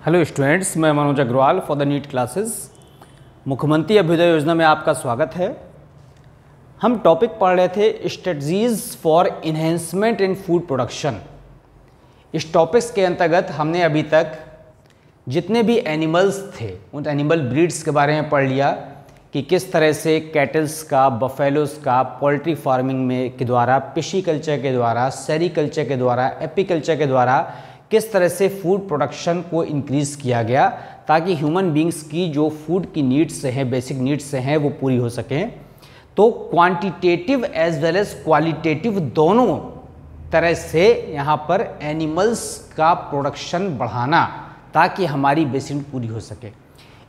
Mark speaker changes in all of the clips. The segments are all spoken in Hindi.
Speaker 1: हेलो स्टूडेंट्स, मैं Manoj Agrawal for the NEET classes. Mukhyamantri Abhyuday योजना में आपका स्वागत है। हम टॉपिक पढ़ रहे थे strategies for enhancement in food production. इस टॉपिक्स के अंतर्गत हमने अभी तक जितने भी एनिमल्स थे उन एनिमल ब्रीड्स के बारे में पढ़ लिया कि किस तरह से कैटल्स का, बफेलोस का पोल्ट्री फार्मिंग में के द्वारा, पिशीकल्चर के द्वारा, सेरीकल्चर के द्वारा, एपीकल्चर के द्वारा किस तरह से फूड प्रोडक्शन को इंक्रीज़ किया गया ताकि ह्यूमन बींग्स की जो फूड की नीड्स हैं, बेसिक नीड्स हैं, वो पूरी हो सकें। तो quantitative as well as qualitative दोनों तरह से यहाँ पर एनिमल्स का प्रोडक्शन बढ़ाना ताकि हमारी बेसिक नीड पूरी हो सके।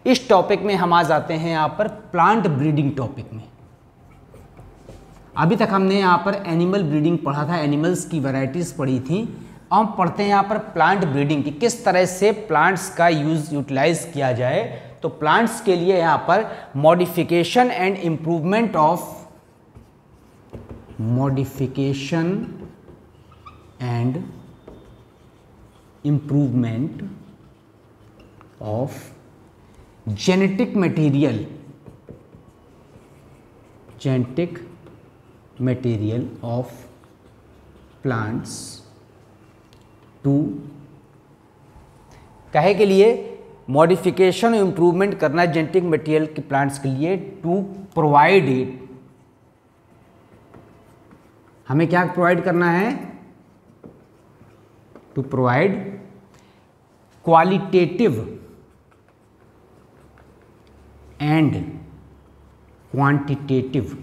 Speaker 1: इस टॉपिक में हम आ जाते हैं यहाँ पर प्लांट ब्रीडिंग टॉपिक में। अभी तक हमने यहाँ पर एनिमल ब्रीडिंग पढ़ा था, एनिमल्स की वैरायटीज़ पढ़ी थी। हम पढ़ते हैं यहाँ पर प्लांट ब्रीडिंग की, किस तरह से प्लांट्स का यूटिलाइज किया जाए। तो प्लांट्स के लिए यहाँ पर modification and improvement of genetic material of plants to, कहे के लिए मॉडिफिकेशन और इम्प्रूवमेंट करना जेनेटिक मटेरियल के प्लांट्स के लिए, टू प्रोवाइड इट। हमें क्या प्रोवाइड करना है? To provide qualitative and quantitative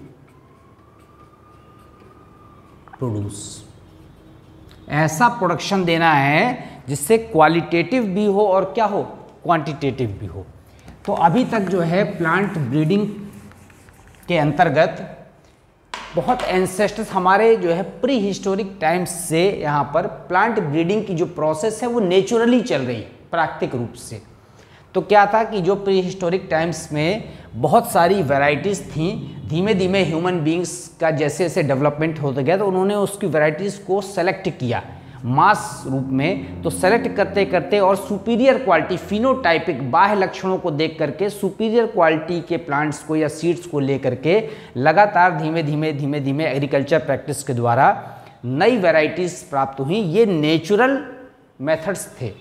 Speaker 1: produce. ऐसा प्रोडक्शन देना है जिससे क्वालिटेटिव भी हो और क्या हो, क्वांटिटेटिव भी हो। तो अभी तक जो है प्लांट ब्रीडिंग के अंतर्गत बहुत एंसेस्टर्स हमारे जो है प्री हिस्टोरिक टाइम्स से यहाँ पर प्लांट ब्रीडिंग की जो प्रोसेस है वो नेचुरली चल रही है, प्राकृतिक रूप से। तो क्या था कि जो प्री हिस्टोरिक टाइम्स में बहुत सारी वैरायटीज़ थी, धीमे धीमे ह्यूमन बींग्स का जैसे जैसे डेवलपमेंट होता गया तो उन्होंने उसकी वैरायटीज़ को सेलेक्ट किया मास रूप में। तो सेलेक्ट करते करते और सुपीरियर क्वालिटी, फिनोटाइपिक बाह्य लक्षणों को देख करके सुपीरियर क्वालिटी के प्लांट्स को या सीड्स को लेकर के लगातार धीमे धीमे एग्रीकल्चर प्रैक्टिस के द्वारा नई वैरायटीज़ प्राप्त हुई। ये नेचुरल मेथड्स थे।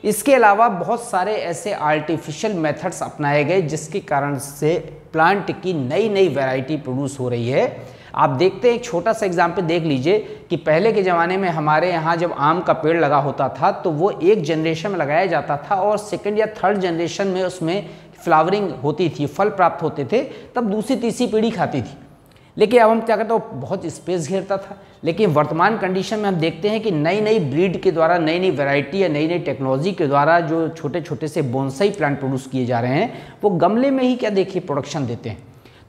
Speaker 1: इसके अलावा बहुत सारे ऐसे आर्टिफिशियल मेथड्स अपनाए गए जिसके कारण से प्लांट की नई नई वैरायटी प्रोड्यूस हो रही है। आप देखते हैं, एक छोटा सा एग्जाम्पल देख लीजिए कि पहले के ज़माने में हमारे यहाँ जब आम का पेड़ लगा होता था तो वो एक जनरेशन में लगाया जाता था और सेकंड या थर्ड जनरेशन में उसमें फ्लावरिंग होती थी, फल प्राप्त होते थे, तब दूसरी तीसरी पीढ़ी खाती थी। लेकिन अब हम क्या करते हैं, बहुत स्पेस घेरता था। लेकिन वर्तमान कंडीशन में हम देखते हैं कि नई नई ब्रीड के द्वारा, नई नई वैरायटी या नई नई टेक्नोलॉजी के द्वारा जो छोटे छोटे से बोनसाई प्लांट प्रोड्यूस किए जा रहे हैं वो गमले में ही क्या देखिए प्रोडक्शन देते हैं।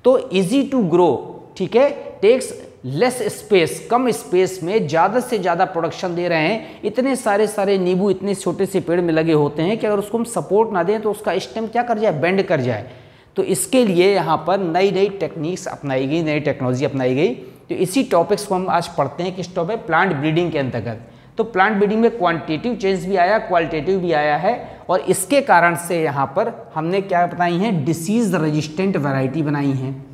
Speaker 1: तो इजी टू ग्रो, ठीक है, टेक्स लेस स्पेस, कम स्पेस में ज़्यादा से ज़्यादा प्रोडक्शन दे रहे हैं। इतने सारे नींबू इतने छोटे से पेड़ में लगे होते हैं कि अगर उसको हम सपोर्ट ना दें तो उसका स्टेम क्या कर जाए, बेंड कर जाए। तो इसके लिए यहाँ पर नई नई टेक्निक्स अपनाई गई, नई टेक्नोलॉजी अपनाई गई। तो इसी टॉपिक्स को हम आज पढ़ते हैं किस टॉपिक, प्लांट ब्रीडिंग के अंतर्गत। तो प्लांट ब्रीडिंग में क्वांटिटेटिव चेंज भी आया, क्वालिटेटिव भी आया है और इसके कारण से यहाँ पर हमने क्या बताई हैं, डिसीज़ रेजिस्टेंट वैरायटी बनाई हैं,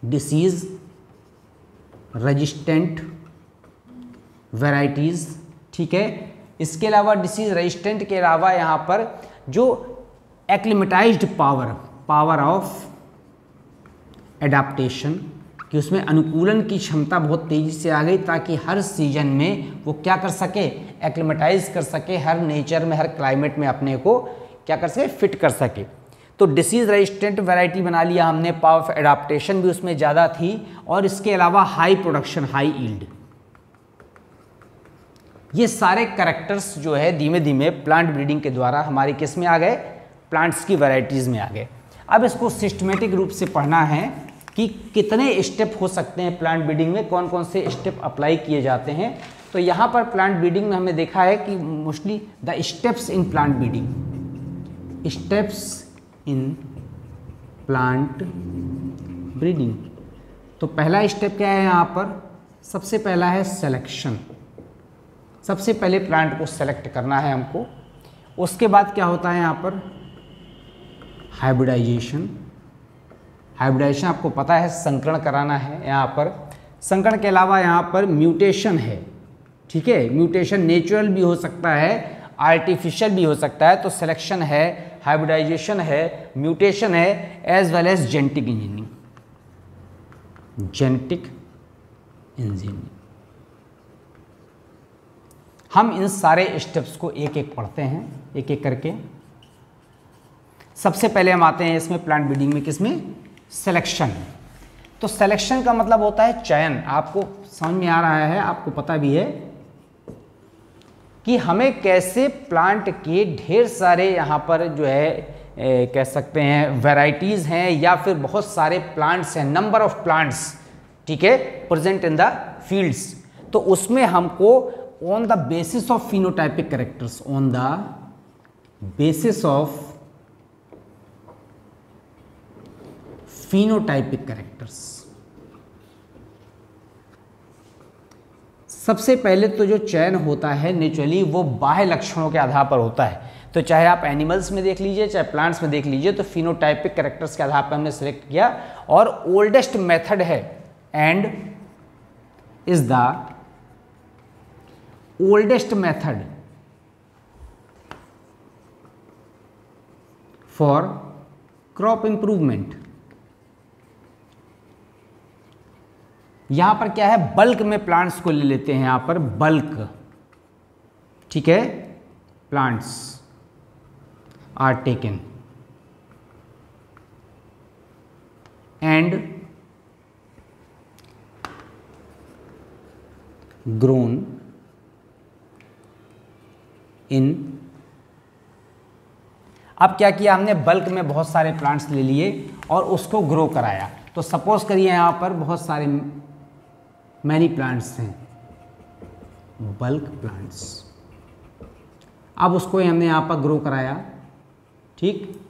Speaker 1: डिसीज़ रेजिस्टेंट वैरायटीज़, ठीक है। इसके अलावा डिसीज़ रेजिस्टेंट के अलावा यहाँ पर जो एक्लिमेटाइज्ड पावर ऑफ एडाप्टेशन, कि उसमें अनुकूलन की क्षमता बहुत तेज़ी से आ गई ताकि हर सीजन में वो क्या कर सके, एक्लिमेटाइज कर सके, हर नेचर में, हर क्लाइमेट में अपने को क्या कर सके, फिट कर सके। तो डिसीज़ रेजिस्टेंट वैरायटी बना लिया हमने, पावर ऑफ एडाप्टेशन भी उसमें ज़्यादा थी और इसके अलावा हाई प्रोडक्शन, हाई यील्ड। ये सारे कैरेक्टर्स जो है धीमे धीमे प्लांट ब्रीडिंग के द्वारा हमारी किस में आ गए, प्लांट्स की वैरायटीज़ में आ गए। अब इसको सिस्टमेटिक रूप से पढ़ना है कि कितने स्टेप हो सकते हैं प्लांट ब्रीडिंग में, कौन कौन से स्टेप अप्लाई किए जाते हैं। तो यहाँ पर प्लांट ब्रीडिंग में हमने देखा है कि mostly the steps in plant breeding, steps in plant breeding. तो पहला स्टेप क्या है यहाँ पर, सबसे पहला है सिलेक्शन। सबसे पहले प्लांट को सेलेक्ट करना है हमको, उसके बाद क्या होता है यहाँ पर, हाइब्रिडाइजेशन। हाइब्रिडाइजेशन आपको पता है संकरण कराना है यहाँ पर। संकरण के अलावा यहाँ पर म्यूटेशन है, ठीक है। म्यूटेशन नेचुरल भी हो सकता है, आर्टिफिशियल भी हो सकता है। तो सिलेक्शन है, हाइब्रिडाइजेशन है, म्यूटेशन है, as well as genetic engineering. Genetic engineering, हम इन सारे स्टेप्स को एक एक पढ़ते हैं, एक एक करके। सबसे पहले हम आते हैं इसमें प्लांट ब्रीडिंग में, किसमें, सिलेक्शन। तो सिलेक्शन का मतलब होता है चयन। आपको समझ में आ रहा है, आपको पता भी है कि हमें कैसे प्लांट के ढेर सारे यहाँ पर जो है कह सकते हैं वैरायटीज़ हैं या फिर बहुत सारे प्लांट्स हैं, नंबर ऑफ प्लांट्स, ठीक है, प्रेजेंट इन द फील्ड्स। तो उसमें हमको on the basis of phenotypic characters, on the basis of phenotypic characters, सबसे पहले तो जो चयन होता है नेचुरली वो बाह्य लक्षणों के आधार पर होता है। तो चाहे आप एनिमल्स में देख लीजिए, चाहे प्लांट्स में देख लीजिए, तो फिनोटाइपिक कैरेक्टर्स के आधार पर हमने सेलेक्ट किया। और ओल्डेस्ट मेथड है and is the oldest method for crop improvement. यहां पर क्या है, बल्क में प्लांट्स को ले लेते हैं, यहां पर बल्क, ठीक है, plants are taken and grown in. अब क्या किया हमने, बल्क में बहुत सारे प्लांट्स ले लिए और उसको ग्रो कराया। तो सपोज करिए यहां पर बहुत सारे मैनी प्लांट्स हैं, बल्क प्लांट्स। अब उसको हमने यहाँ पर ग्रो कराया, ठीक।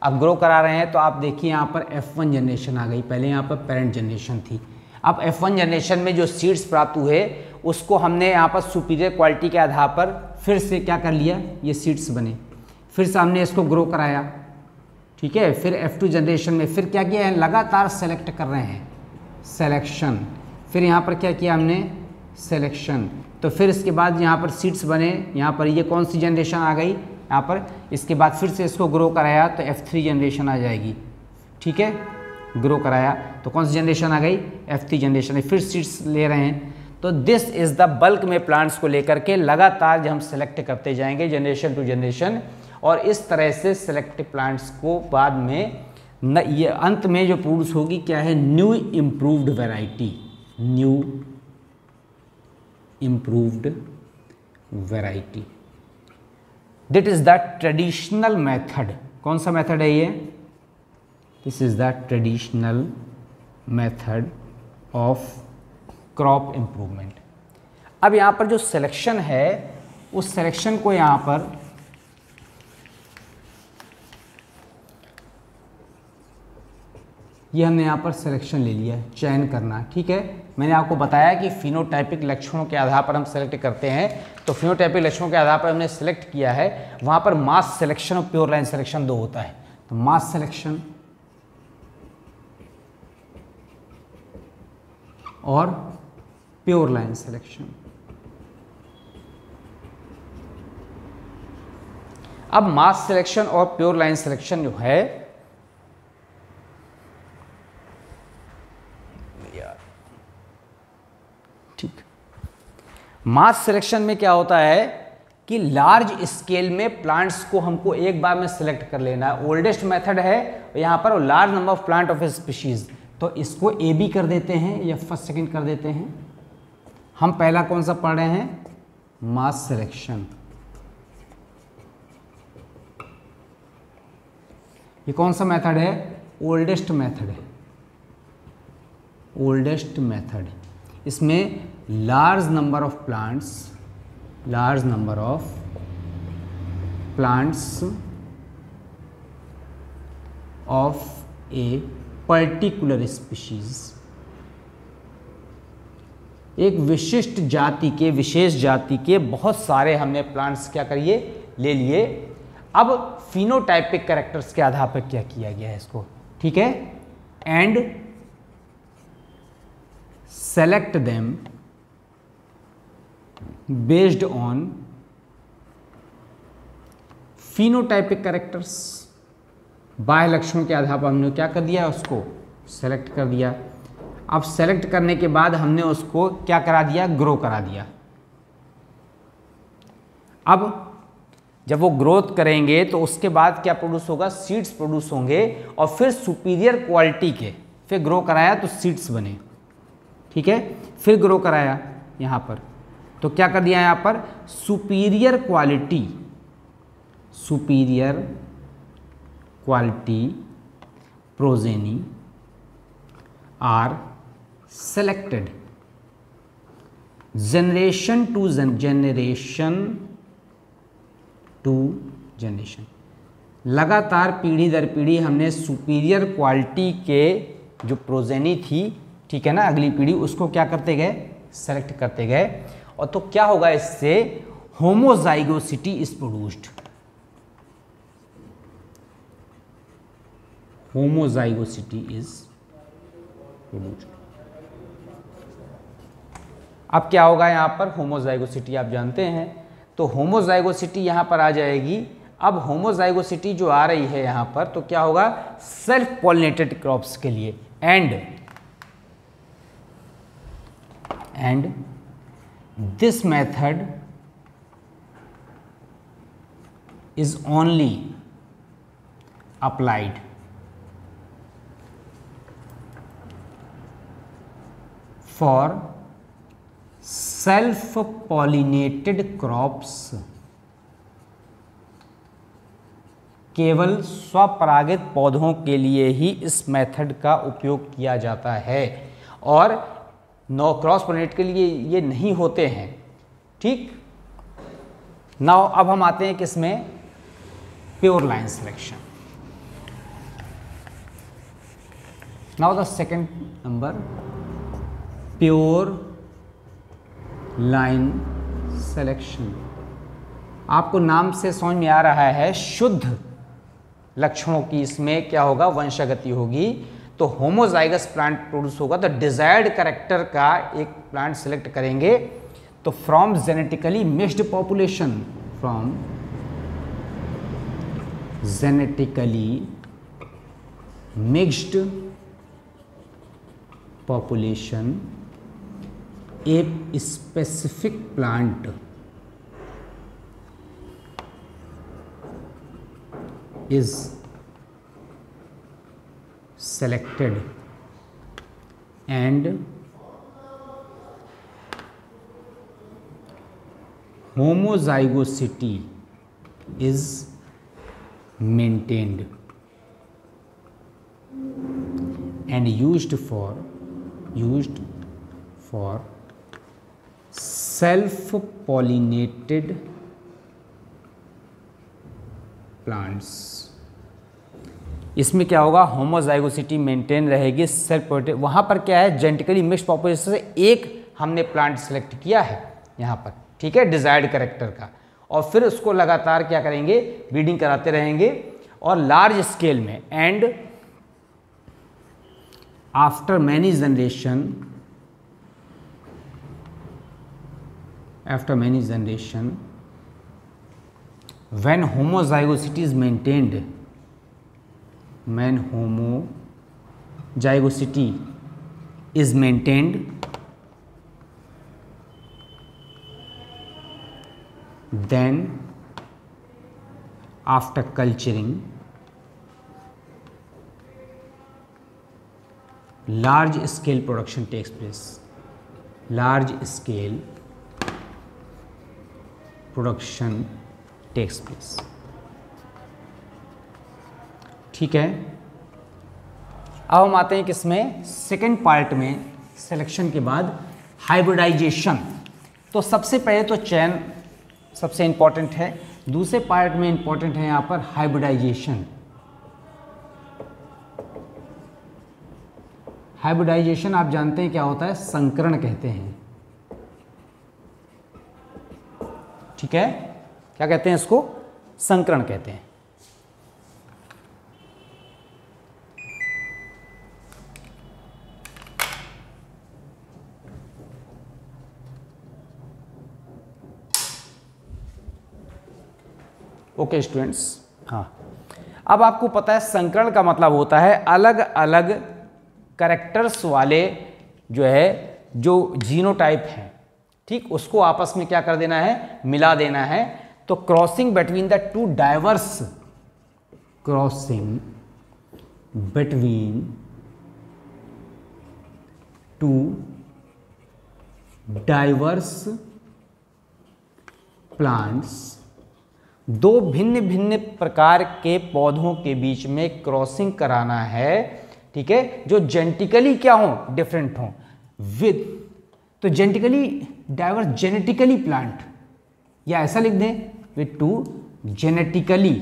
Speaker 1: अब ग्रो करा रहे हैं तो आप देखिए यहाँ पर F1 जनरेशन आ गई। पहले यहाँ पर पेरेंट जनरेशन थी। अब F1 जनरेशन में जो सीड्स प्राप्त हुए उसको हमने यहाँ पर सुपीरियर क्वालिटी के आधार पर फिर से क्या कर लिया, ये सीड्स बने, फिर से हमने इसको ग्रो कराया, ठीक है। फिर F2 जनरेशन में फिर क्या किया है, लगातार सेलेक्ट कर रहे हैं, सेलेक्शन। फिर यहाँ पर क्या किया हमने, सिलेक्शन। तो फिर इसके बाद यहाँ पर सीड्स बने, यहाँ पर ये कौन सी जनरेशन आ गई यहाँ पर। इसके बाद फिर से इसको ग्रो कराया तो F3 जनरेशन आ जाएगी, ठीक है। ग्रो कराया तो कौन सी जनरेशन आ गई, F3 जनरेशन। फिर सीड्स ले रहे हैं। तो दिस इज़ द बल्क में प्लांट्स को लेकर के लगातार जो हम सेलेक्ट करते जाएंगे जनरेशन टू जनरेशन। और इस तरह से सेलेक्टेड प्लांट्स को बाद में ये अंत में जो प्रोड्यूस होगी क्या है, new improved variety, new improved variety. That is the traditional method. कौन सा मेथड है ये, this is the traditional method of crop improvement. अब यहाँ पर जो सिलेक्शन है उस सिलेक्शन को यहाँ पर ये हमने यहाँ पर सिलेक्शन ले लिया, चयन करना, ठीक है। मैंने आपको बताया कि फिनोटाइपिक लक्षणों के आधार पर हम सेलेक्ट करते हैं। तो फिनोटाइपिक लक्षणों के आधार पर हमने सेलेक्ट किया है। वहाँ पर मास सिलेक्शन और प्योर लाइन सिलेक्शन दो होता है। तो मास सिलेक्शन और प्योर लाइन सिलेक्शन। अब मास सिलेक्शन और प्योर लाइन सिलेक्शन जो है ठीक, मास सिलेक्शन में क्या होता है कि लार्ज स्केल में प्लांट्स को हमको एक बार में सिलेक्ट कर लेना है। ओल्डेस्ट मेथड है यहाँ पर, large number of plant of A species. तो इसको ए बी कर देते हैं या फर्स्ट सेकंड कर देते हैं। हम पहला कौन सा पढ़ रहे हैं, मास सिलेक्शन। ये कौन सा मेथड है, ओल्डेस्ट मेथड है, ओल्डेस्ट मेथड। इसमें large number of plants, large number of plants of a particular species, एक विशिष्ट जाति के, विशेष जाति के बहुत सारे हमने प्लांट्स क्या करिए ले लिए अब फिनोटाइपिक कैरेक्टर्स के आधार पर क्या किया गया है इसको, ठीक है, and select them based on phenotypic characters. बाह्य लक्षणों के आधार पर हमने क्या कर दिया, उसको सेलेक्ट कर दिया। अब सेलेक्ट करने के बाद हमने उसको क्या करा दिया, ग्रो करा दिया। अब जब वो ग्रोथ करेंगे तो उसके बाद क्या प्रोड्यूस होगा, सीड्स प्रोड्यूस होंगे, और फिर सुपीरियर क्वालिटी के, फिर ग्रो कराया तो सीड्स बने, ठीक है, फिर ग्रो कराया यहाँ पर, तो क्या कर दिया यहाँ पर, superior quality progeny are selected generation to generation. लगातार पीढ़ी दर पीढ़ी हमने सुपीरियर क्वालिटी के जो प्रोजेनी थी, ठीक है ना, अगली पीढ़ी, उसको क्या करते गए, सेलेक्ट करते गए, और तो क्या होगा इससे, homozygosity is produced. Homozygosity is produced. अब क्या होगा यहाँ पर, होमोजाइगोसिटी आप जानते हैं, तो होमोजाइगोसिटी यहाँ पर आ जाएगी। अब होमोजाइगोसिटी जो आ रही है यहाँ पर, तो क्या होगा, सेल्फ पॉलिनेटेड क्रॉप्स के लिए, and this method is only applied for self pollinated crops. केवल स्वपरागित पौधों के लिए ही इस मेथड का उपयोग किया जाता है, और नो क्रॉस पॉलिनेट के लिए ये नहीं होते हैं, ठीक। नाउ अब हम आते हैं किसमें, pure line selection. Now the second number, pure line selection. आपको नाम से समझ में आ रहा है, शुद्ध लक्षणों की इसमें क्या होगा, वंशागति होगी, तो होमोजाइगस प्लांट प्रोड्यूस होगा, तो डिजायर्ड कैरेक्टर का एक प्लांट सिलेक्ट करेंगे, तो from genetically mixed population, from genetically mixed population a specific plant is selected and homozygosity is maintained and used for self pollinated plants. इसमें क्या होगा, होमोजाइगोसिटी मेंटेन रहेगी, सेल्फ पॉलिनेटेड। वहाँ पर क्या है, जेनेटिकली मिक्स्ड पॉपुलेशन से एक हमने प्लांट सेलेक्ट किया है यहाँ पर, ठीक है, डिजायर्ड कैरेक्टर का, और फिर उसको लगातार क्या करेंगे, ब्रीडिंग कराते रहेंगे, और लार्ज स्केल में, and after many generation, when homozygosity is maintained, then after culturing, large scale production takes place, large scale production takes place, ठीक है। अब हम आते हैं किसमें, सेकेंड पार्ट में, सिलेक्शन के बाद हाइब्रिडाइजेशन। तो सबसे पहले तो चयन सबसे इंपॉर्टेंट है, दूसरे पार्ट में इंपॉर्टेंट है यहाँ पर हाइब्रिडाइजेशन। हाइब्रिडाइजेशन आप जानते हैं क्या होता है, संकरण कहते हैं, ठीक है, क्या कहते हैं इसको, संकरण कहते हैं। ओके स्टूडेंट्स, हाँ अब आपको पता है संकरण का मतलब होता है अलग अलग कैरेक्टर्स वाले जो जीनोटाइप हैं, ठीक, उसको आपस में क्या कर देना है, मिला देना है। तो crossing between the two diverse, crossing between two diverse plants, दो भिन्न भिन्न प्रकार के पौधों के बीच में क्रॉसिंग कराना है, ठीक है, जो जेनेटिकली क्या हो, डिफरेंट हो विद, तो जेनेटिकली डाइवर्स, जेनेटिकली प्लांट, या ऐसा लिख दें with two genetically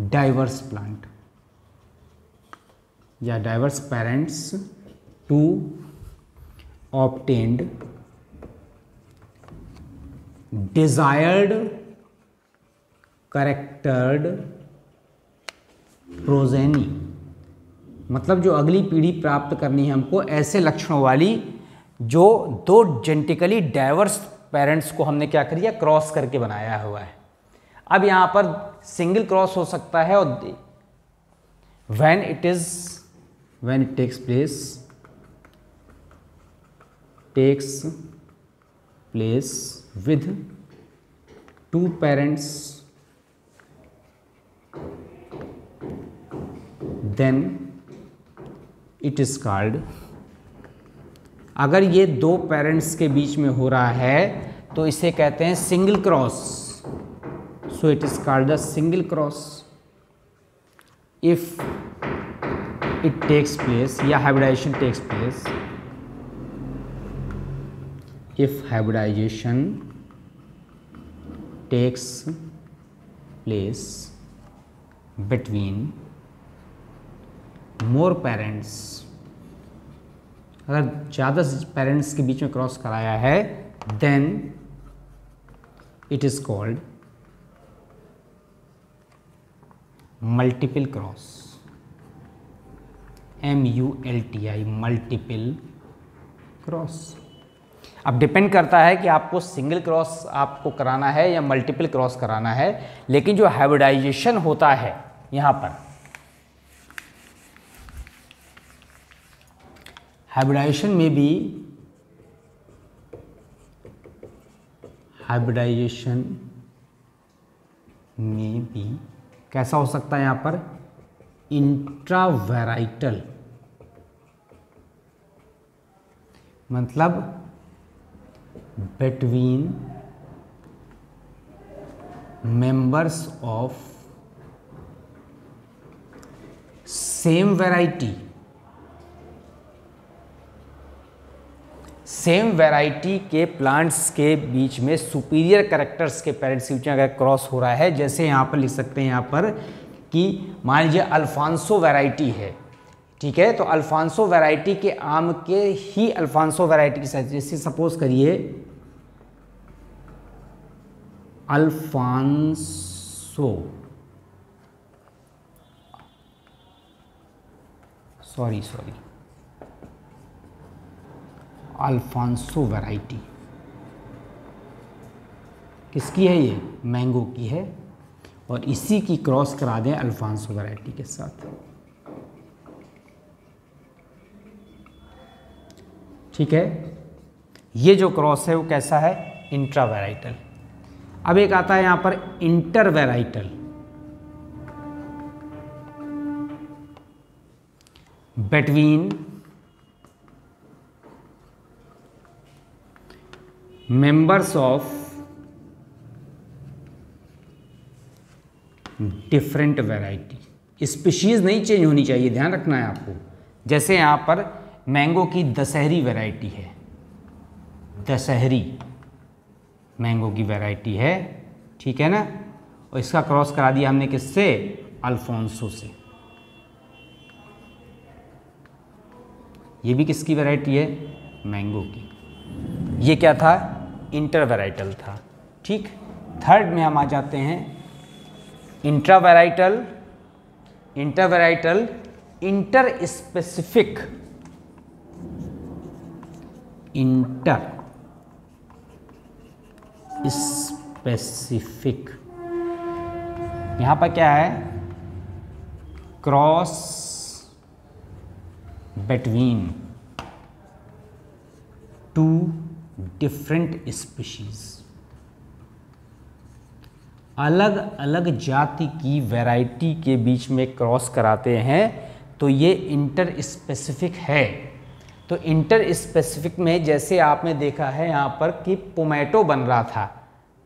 Speaker 1: diverse plant या diverse parents to obtained desired charactered progeny, मतलब जो अगली पीढ़ी प्राप्त करनी है हमको ऐसे लक्षणों वाली जो दो जेनेटिकली डाइवर्स पेरेंट्स को हमने क्या किया, क्रॉस करके बनाया हुआ है। अब यहां पर सिंगल क्रॉस हो सकता है और when it takes place with two parents, then it is called, अगर ये दो पेरेंट्स के बीच में हो रहा है तो इसे कहते हैं single cross, so it is called the single cross. If it takes place या hybridization takes place, if hybridization takes place between more parents, अगर ज़्यादा पेरेंट्स के बीच में क्रॉस कराया है, then it is called multiple cross, MULTI, multiple cross। अब डिपेंड करता है कि आपको सिंगल क्रॉस आपको कराना है या मल्टीपल क्रॉस कराना है, लेकिन जो हाइब्रिडाइजेशन होता है यहां पर, हाइब्रिडाइजेशन में भी कैसा हो सकता है यहां पर, इंट्रावैराइटल, मतलब between members of same variety, same variety के प्लांट्स के बीच में सुपीरियर कैरेक्टर्स के पेरेंट्स के बीच में अगर क्रॉस हो रहा है, जैसे यहाँ पर लिख सकते हैं यहाँ पर कि मान लीजिए अल्फांसो वैरायटी है, ठीक है, तो अल्फांसो वैरायटी के आम के ही अल्फांसो वैरायटी के साथ, जैसे सपोज करिए अल्फांसो वैरायटी किसकी है, ये मैंगो की है, और इसी की क्रॉस करा दें अल्फांसो वैरायटी के साथ, ठीक है। ये जो क्रॉस है वो कैसा है, इंट्रावैराइटल। अब एक आता है यहां पर intervarietal, between members of different variety. Species नहीं चेंज होनी चाहिए, ध्यान रखना है आपको। जैसे यहां पर मैंगो की दशहरी वैरायटी है, दशहरी मैंगो की वैरायटी है, ठीक है ना, और इसका क्रॉस करा दिया हमने किससे, अल्फांसो से। ये भी किसकी वैरायटी है, मैंगो की। ये क्या था, इंटरवैराइटल था, ठीक। थर्ड में हम आ जाते हैं इंट्रावैराइटल, इंटरवैराइटल, इंटर स्पेसिफिक, इंटर स्पेसिफिक। यहां पर क्या है, cross between two different species, अलग अलग जाति की वैरायटी के बीच में क्रॉस कराते हैं तो ये इंटर स्पेसिफिक है। तो इंटर स्पेसिफिक में जैसे आपने देखा है यहाँ पर कि पोमैटो बन रहा था,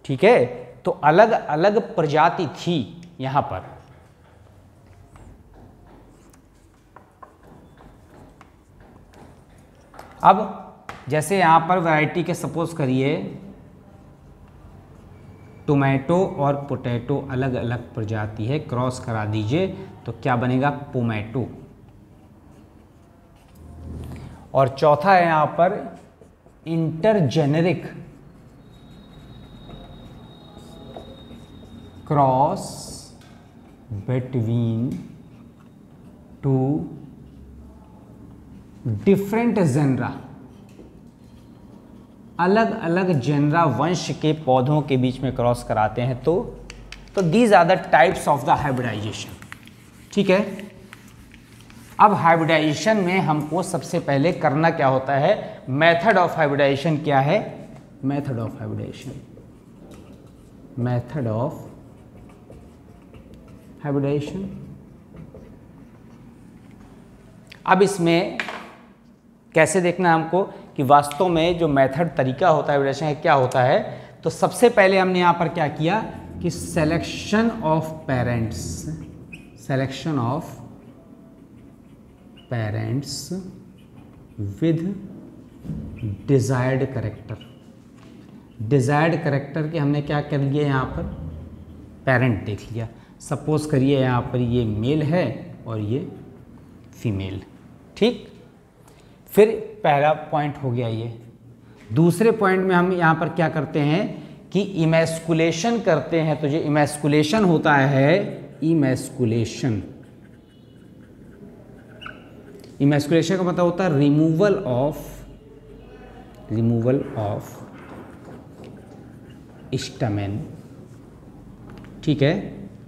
Speaker 1: ठीक है, तो अलग अलग प्रजाति थी यहाँ पर। अब जैसे यहाँ पर वैरायटी के सपोज करिए टोमेटो और पोटैटो अलग अलग प्रजाति है, क्रॉस करा दीजिए तो क्या बनेगा, पोमैटो। और चौथा है यहाँ पर intergeneric cross between two different genera, अलग अलग जेनरा वंश के पौधों के बीच में क्रॉस कराते हैं तो these are the types of the hybridization. ठीक है, अब हाइब्रिडाइजेशन में हमको सबसे पहले करना क्या होता है, मेथड ऑफ हाइब्रिडाइजेशन क्या है, method of hybridization, method of hybridization. अब इसमें कैसे देखना है हमको कि वास्तव में जो मेथड तरीका होता है हाइब्रिडाइजेशन क्या होता है। तो सबसे पहले हमने यहाँ पर क्या किया कि selection of parents, selection of parents with desired character, desired character के हमने क्या कर लिया, यहाँ पर पेरेंट देख लिया। सपोज करिए यहाँ पर ये मेल है और ये फीमेल, ठीक। फिर पहला पॉइंट हो गया ये। दूसरे पॉइंट में हम यहाँ पर क्या करते हैं कि इमैस्कुलेशन करते हैं। तो जो इमैस्कुलेशन होता है, इमैस्कुलेशन, इमैस्कुलेशन का मतलब होता है रिमूवल ऑफ स्टैमेन, ठीक है।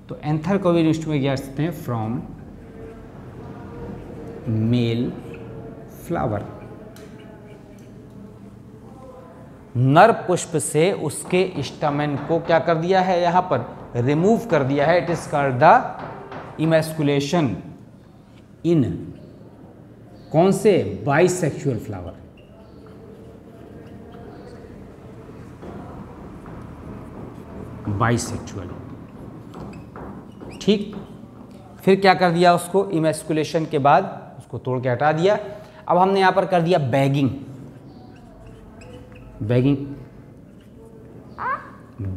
Speaker 1: तो एंथर को भी लिस्ट में क्या सकते हैं, फ्रॉम मेल फ्लावर, नर पुष्प से उसके स्टैमेन को क्या कर दिया है, यहां पर रिमूव कर दिया है। It is called the emasculation इन कौन से, बाइसेक्सुअल फ्लावर। बाइसेक्सुअल, ठीक। फिर क्या कर दिया, उसको इमैस्कुलेशन के बाद उसको तोड़ के हटा दिया। अब हमने यहां पर कर दिया bagging, bagging,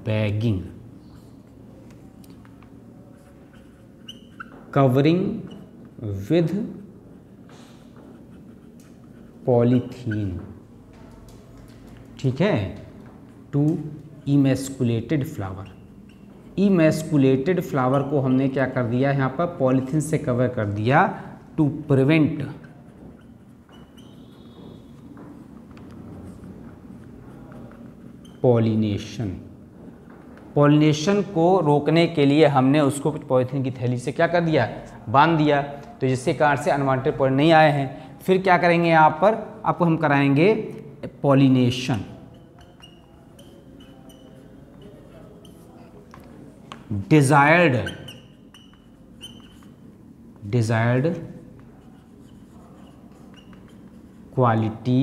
Speaker 1: bagging, covering with polythene, ठीक है, टू इमैस्कुलेटेड फ्लावर। इमैस्कुलेटेड फ्लावर को हमने क्या कर दिया, यहाँ पर पॉलीथीन से कवर कर दिया टू प्रिवेंट पॉलिनेशन। पॉलिनेशन को रोकने के लिए हमने उसको पॉलीथीन की थैली से क्या कर दिया, बांध दिया, तो जिससे कारण से अनवांटेड पॉलिन नहीं आए हैं। फिर क्या करेंगे यहाँ पर, अब हम कराएंगे pollination, desired quality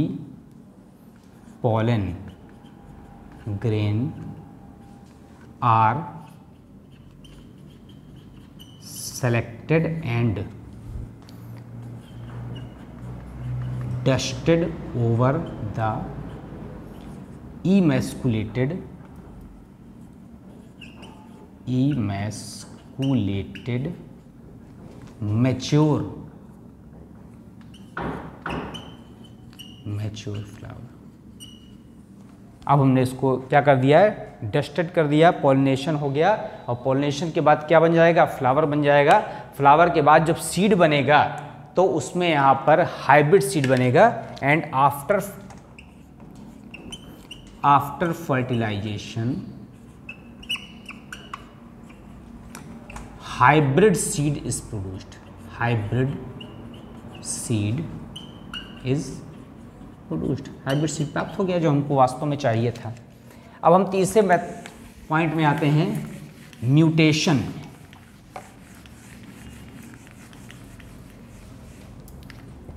Speaker 1: pollen grain are selected and dusted over the emasculated mature flower. अब हमने इसको क्या कर दिया है, डस्टेड कर दिया, पॉलिनेशन हो गया, और पॉलिनेशन के बाद क्या बन जाएगा, फ्लावर बन जाएगा। फ्लावर के बाद जब सीड बनेगा तो उसमें यहाँ पर हाइब्रिड सीड बनेगा। And after fertilization hybrid seed is produced, hybrid seed is produced, hybrid seed प्राप्त हो गया जो हमको वास्तव में चाहिए था। अब हम तीसरे पॉइंट में आते हैं, म्यूटेशन।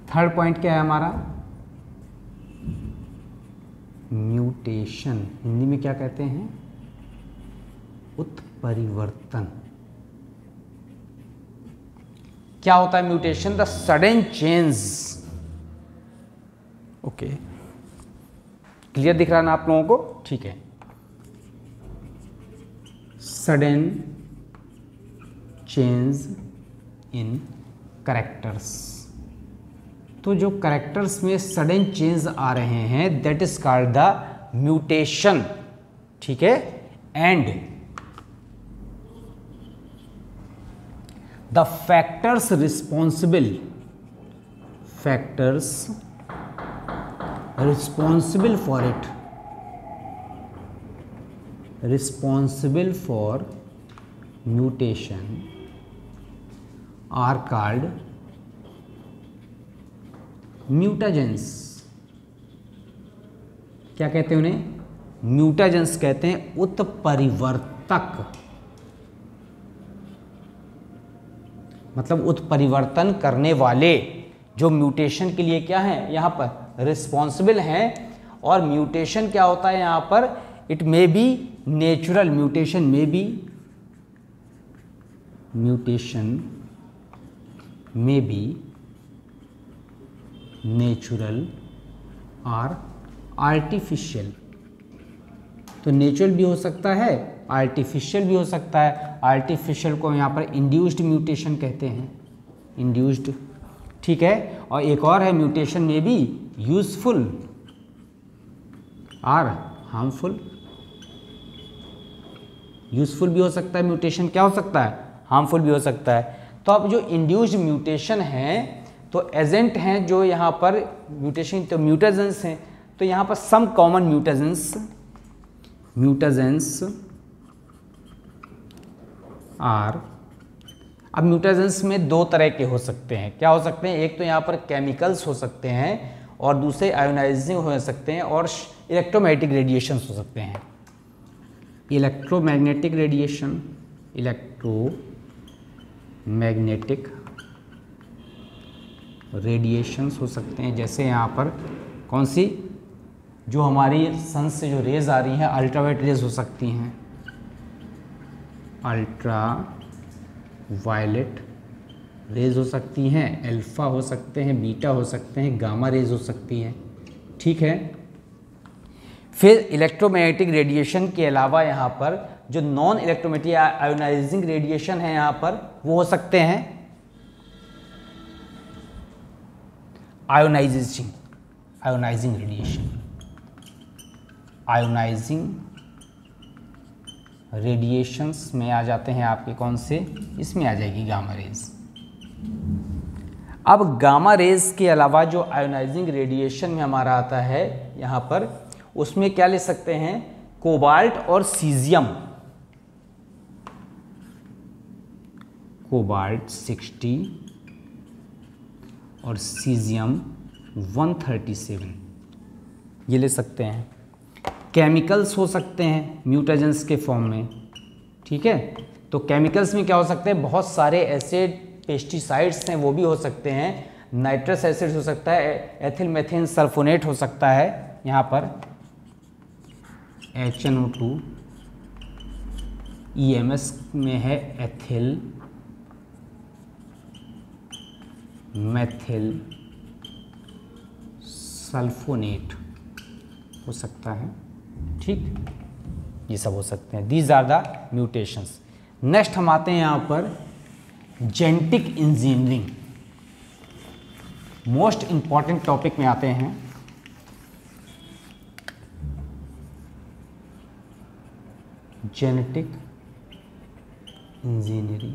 Speaker 1: थर्ड पॉइंट क्या है हमारा, म्यूटेशन। हिंदी में क्या कहते हैं, उत्परिवर्तन। क्या होता है mutation? The sudden change. Okay, clear दिख रहा है ना आप लोगों को? ठीक है। सडन चेंज इन कैरेक्टर्स, तो जो कैरेक्टर्स में सडन चेंज आ रहे हैं that is called the mutation, ठीक है। And the factors responsible for it, responsible for mutation are called mutagens। क्या कहते हैं उन्हें? म्यूटाजेंस कहते हैं, उत्परिवर्तक। मतलब उत्परिवर्तन करने वाले जो म्यूटेशन के लिए क्या है यहाँ पर रिस्पॉन्सिबल हैं। और म्यूटेशन क्या होता है यहाँ पर? It may be natural, mutation may be natural और आर्टिफिशियल। तो नेचुरल भी हो सकता है, आर्टिफिशियल भी हो सकता है। आर्टिफिशियल को यहाँ पर इंड्यूस्ड म्यूटेशन कहते हैं, इंड्यूस्ड, ठीक है। और एक और है म्यूटेशन में भी यूजफुल और हार्मफुल। यूजफुल भी हो सकता है म्यूटेशन, क्या हो सकता है? हार्मफुल भी हो सकता है। तो अब जो इंड्यूस्ड म्यूटेशन है तो एजेंट हैं जो यहाँ पर म्यूटेशन, तो म्यूटाजेंस हैं। तो यहाँ पर सम कॉमन म्यूटाजेंस आर। अब म्यूटाजेंस में दो तरह के हो सकते हैं, क्या हो सकते हैं? एक तो यहाँ पर केमिकल्स हो सकते हैं और दूसरे आयोनाइजिंग हो सकते हैं और इलेक्ट्रोमैग्नेटिक रेडिएशंस हो सकते हैं। इलेक्ट्रोमैग्नेटिक रेडिएशंस हो सकते हैं। जैसे यहाँ पर कौन सी, जो हमारी सन से जो रेज आ रही हैं, अल्ट्रावायलेट रेज हो सकती हैं, अल्ट्रा वायलेट रेज हो सकती हैं, अल्फा हो सकते हैं, बीटा हो सकते हैं, गामा रेज हो सकती हैं, ठीक है। फिर इलेक्ट्रोमैग्नेटिक रेडिएशन के अलावा यहाँ पर जो नॉन इलेक्ट्रोमैग्नेटिक आयोनाइजिंग रेडिएशन है यहाँ पर वो हो सकते हैं आयोनाइजिंग रेडिएशन। आयोनाइजिंग रेडिएशंस में आ जाते हैं आपके कौन से, इसमें आ जाएगी गामा रेज। अब गामा रेज के अलावा जो आयोनाइजिंग रेडिएशन में हमारा आता है यहाँ पर, उसमें क्या ले सकते हैं? कोबाल्ट और सीजियम, कोबाल्ट 60 और सीजियम 137 ये ले सकते हैं। केमिकल्स हो सकते हैं म्यूटाजेंस के फॉर्म में, ठीक है। तो केमिकल्स में क्या हो सकते हैं? बहुत सारे एसिड, पेस्टिसाइड्स हैं वो भी हो सकते हैं, नाइट्रस एसिड हो सकता है, एथिल मेथिन सल्फोनेट हो सकता है, यहाँ पर HNO2, EMS में है एथिल मेथिल सल्फोनेट हो सकता है, ठीक, ये सब हो सकते हैं। These are the mutations. Next हम आते हैं यहाँ पर genetic engineering, most important topic में आते हैं। जेनेटिक इंजीनियरिंग,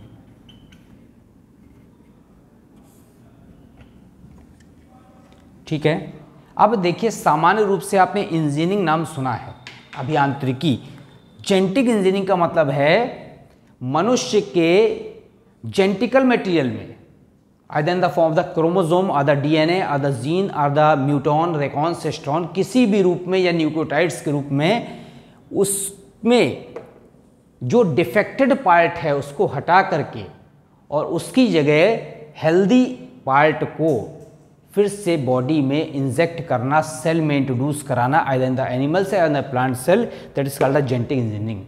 Speaker 1: ठीक है। अब देखिए, सामान्य रूप से आपने इंजीनियरिंग नाम सुना है, अभियांत्रिकी। जेनेटिक इंजीनियरिंग का मतलब है मनुष्य के जेनेटिकल मटेरियल में, either in the form of the chromosome or the DNA or the gene or the muton, recon, cistron, किसी भी रूप में या न्यूक्लियोटाइड्स के रूप में, उसमें जो डिफेक्टेड पार्ट है उसको हटा करके और उसकी जगह हेल्दी पार्ट को फिर से बॉडी में इंजेक्ट करना, सेल में इंट्रोड्यूस कराना, either in the animal cell or in the plant cell, that is called the genetic engineering.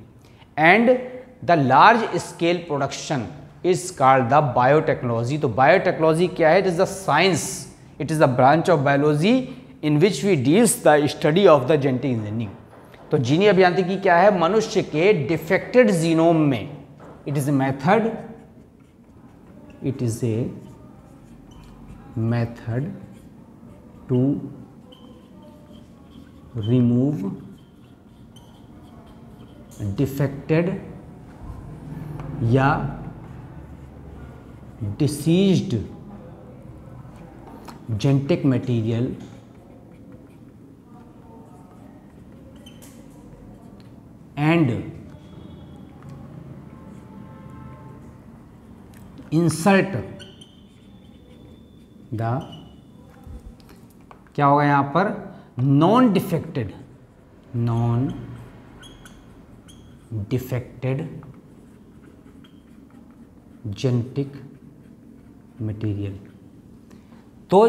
Speaker 1: And the large scale production is called the biotechnology. तो बायोटेक्नोलॉजी क्या है? It is the science, it is the branch of biology in which we deals the study of the genetic engineering. तो जीनी अभियांत्रिकी क्या है? मनुष्य के डिफेक्टेड जीनोम में, it is a method, it is a method to remove defected या diseased genetic material and insert the, क्या होगा यहां पर? Non defected genetic material. तो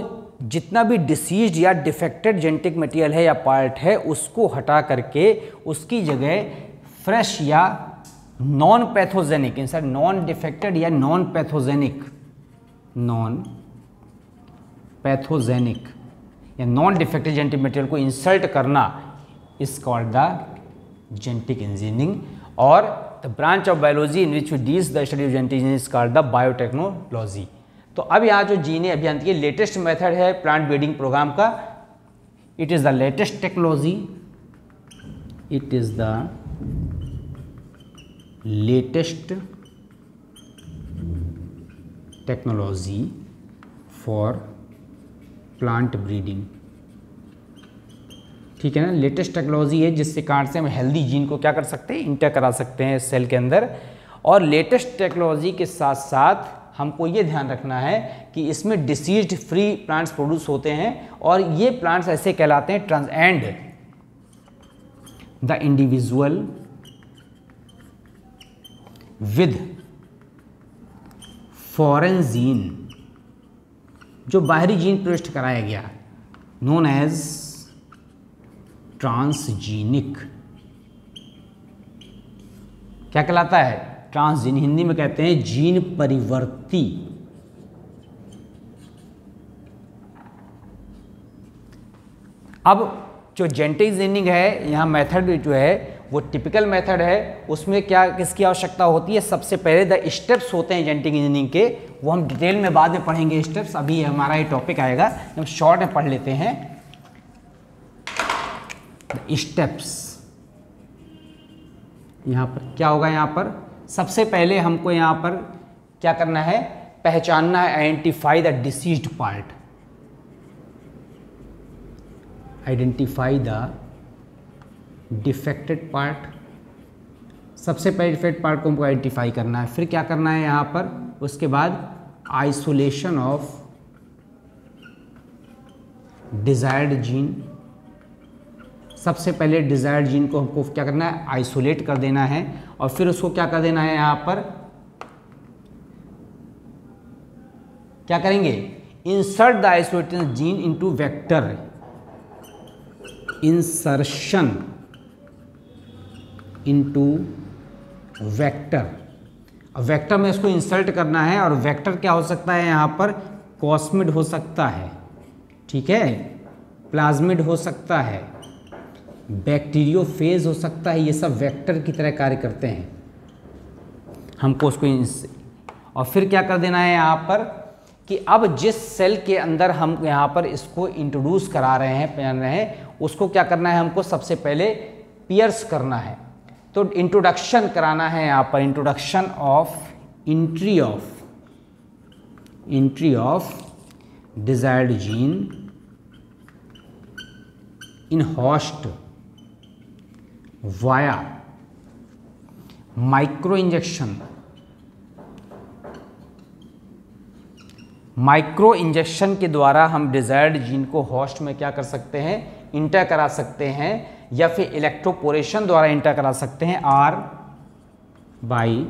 Speaker 1: जितना भी डिसीज्ड या डिफेक्टेड जेनेटिक मटेरियल है या पार्ट है उसको हटा करके उसकी जगह फ्रेश या non pathogenic, insert non defected या नॉन पैथोजेनिक या नॉन डिफेक्टेड जेनेटिक मटेरियल को इंसर्ट करना is called the genetic engineering. और the branch of biology in which we deals the study of genetic engineering is called the biotechnology. तो अब यहाँ जो जीने अभियांत्रिकी लेटेस्ट मेथड है प्लांट ब्रीडिंग प्रोग्राम का, it is the latest technology, it is the latest technology for plant breeding. ठीक है ना, लेटेस्ट टेक्नोलॉजी है जिससे कार्ड से हम हेल्दी जीन को क्या कर सकते हैं? इंटर करा सकते हैं सेल के अंदर। और लेटेस्ट टेक्नोलॉजी के साथ साथ हमको ये ध्यान रखना है कि इसमें डिसीज्ड फ्री प्लांट्स प्रोड्यूस होते हैं और ये प्लांट्स ऐसे कहलाते हैं trans and the individual with foreign gene, जो बाहरी जीन प्रविष्ट कराया गया, नोन एज ट्रांसजीनिक, क्या कहलाता है? ट्रांसजीन, हिंदी में कहते हैं जीन परिवर्ती। अब जो जेनेटिक इंजीनियरिंग है यहाँ मेथड जो है वो टिपिकल मेथड है, उसमें क्या किसकी आवश्यकता होती है? सबसे पहले द स्टेप्स होते हैं जेनेटिक इंजीनियरिंग के, वो हम डिटेल में बाद में पढ़ेंगे स्टेप्स, अभी हमारा ये टॉपिक आएगा, हम शॉर्ट में पढ़ लेते हैं स्टेप्स। यहाँ पर क्या होगा? यहाँ पर सबसे पहले हमको यहाँ पर क्या करना है? पहचानना है, identify the deceased part, identify the defected part. सबसे पहले डिफेक्टेड पार्ट को हमको आइडेंटिफाई करना है। फिर क्या करना है यहाँ पर? उसके बाद आइसोलेशन ऑफ डिजायर्ड जीन। सबसे पहले डिजायर्ड जीन को हमको क्या करना है? आइसोलेट कर देना है और फिर उसको क्या कर देना है? यहाँ पर क्या करेंगे? Insert the isolated gene into vector, insertion into vector. अब वेक्टर में इसको इंसर्ट करना है और वेक्टर क्या हो सकता है? यहाँ पर कॉस्मिड हो सकता है, ठीक है, प्लाज्मिड हो सकता है, बैक्टीरियोफेज हो सकता है, ये सब वेक्टर की तरह कार्य करते हैं। हमको उसको और फिर क्या कर देना है यहाँ पर कि अब जिस सेल के अंदर हम यहाँ पर इसको इंट्रोड्यूस करा रहे हैं, पहन रहे हैं, उसको क्या करना है? हमको सबसे पहले पियर्स करना है। तो इंट्रोडक्शन कराना है यहाँ पर, introduction of entry of desired gene in host via micro injection, micro injection के द्वारा हम डिजायर्ड जीन को होस्ट में क्या कर सकते हैं, इंटर करा सकते हैं, या फिर इलेक्ट्रोपोरेशन द्वारा इंटर करा सकते हैं, आर बाई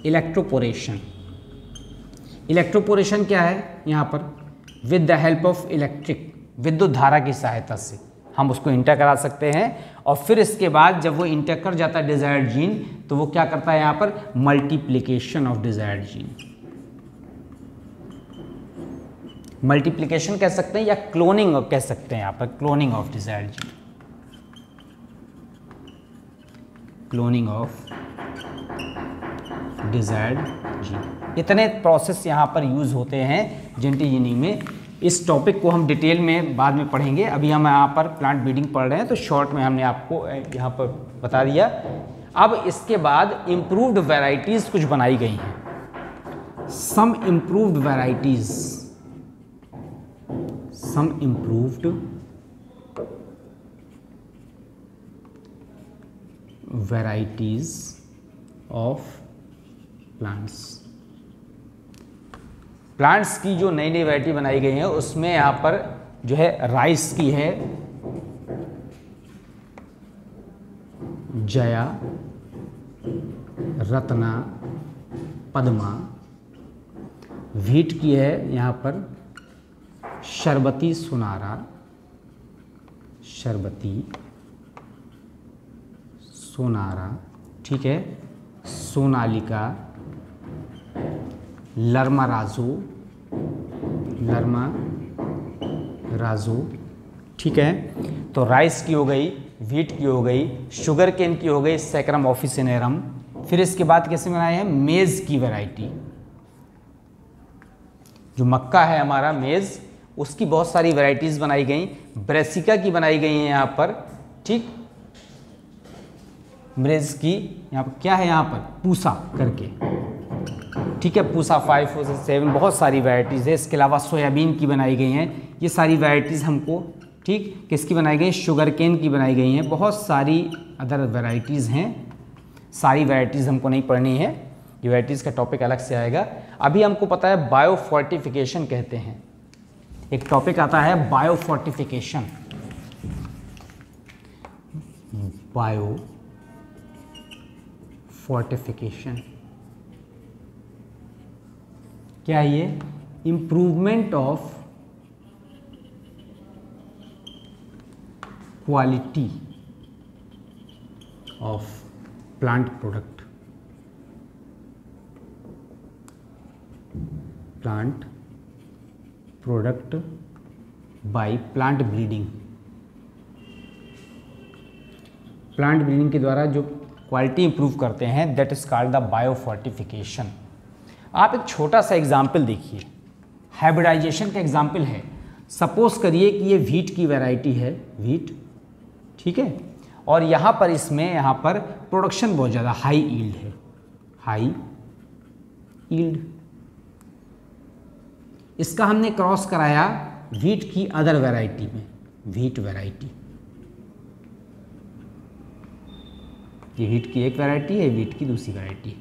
Speaker 1: इलेक्ट्रोपोरेशन। इलेक्ट्रोपोरेशन क्या है, यहाँ पर with the help of electric, विद्युत धारा की सहायता से हम उसको इंटर करा सकते हैं, और फिर इसके बाद जब वो इंटर कर जाता है डिजायर्ड जीन, तो वो क्या करता है यहाँ पर, multiplication of desired gene. Multiplication कह सकते हैं या क्लोनिंग कह सकते हैं यहाँ पर, cloning of desired gene, cloning of desired gene. इतने प्रोसेस यहाँ पर यूज होते हैं जेनेटिक इंजीनियरिंग में। इस टॉपिक को हम डिटेल में बाद में पढ़ेंगे, अभी हम यहाँ पर प्लांट ब्रीडिंग पढ़ रहे हैं, तो शॉर्ट में हमने आपको यहाँ पर बता दिया। अब इसके बाद इम्प्रूव्ड वैरायटीज कुछ बनाई गई हैं, some improved varieties, some improved varieties of plants। Plants की जो नई नई वैरायटी बनाई गई है उसमें यहाँ पर जो है राइस की है जया, रत्ना, पद्मा। व्हीट की है यहाँ पर शरबती सुनारा, शरबती सोनारा, ठीक है, सोनालिका, लर्मा राजू, लर्मा राजू, ठीक है। तो राइस की हो गई, व्हीट की हो गई, शुगर केन की हो गई, सैक्रम ऑफिसिनेरम। फिर इसके बाद कैसे बनाए हैं, मेज़ की वैरायटी, जो मक्का है हमारा मेज़, उसकी बहुत सारी वैरायटीज़ बनाई गई, ब्रेसिका की बनाई गई हैं यहाँ पर, ठीक, मेज़ की यहाँ पर क्या है, यहाँ पर पूसा करके, ठीक है, पूसा 5 और 7, बहुत सारी वैरायटीज़ है। इसके अलावा सोयाबीन की बनाई गई हैं, ये सारी वैरायटीज़ हमको, ठीक, किसकी बनाई गई, शुगर केन की बनाई गई हैं, बहुत सारी अदर वैरायटीज़ हैं। सारी वैरायटीज़ हमको नहीं पढ़नी है, ये वैरायटीज़ का टॉपिक अलग से आएगा। अभी हमको पता है बायोफोर्टिफिकेशन कहते हैं, एक टॉपिक आता है बायोफोर्टिफिकेशन, बायोफोर्टिफिकेशन क्या है ये, improvement of quality of plant product, plant product by plant breeding. Plant breeding के द्वारा जो क्वालिटी इंप्रूव करते हैं, that is called the biofortification. आप एक छोटा सा एग्जाम्पल देखिए, हाइब्रिडाइजेशन का एग्जाम्पल है। सपोज करिए कि ये व्हीट की वैरायटी है, व्हीट, ठीक है, और यहाँ पर इसमें यहाँ पर प्रोडक्शन बहुत ज़्यादा हाई यील्ड है, हाई यील्ड। इसका हमने क्रॉस कराया व्हीट की अदर वैरायटी में, व्हीट वैरायटी, ये व्हीट की एक वैरायटी है, व्हीट की दूसरी वैरायटी है।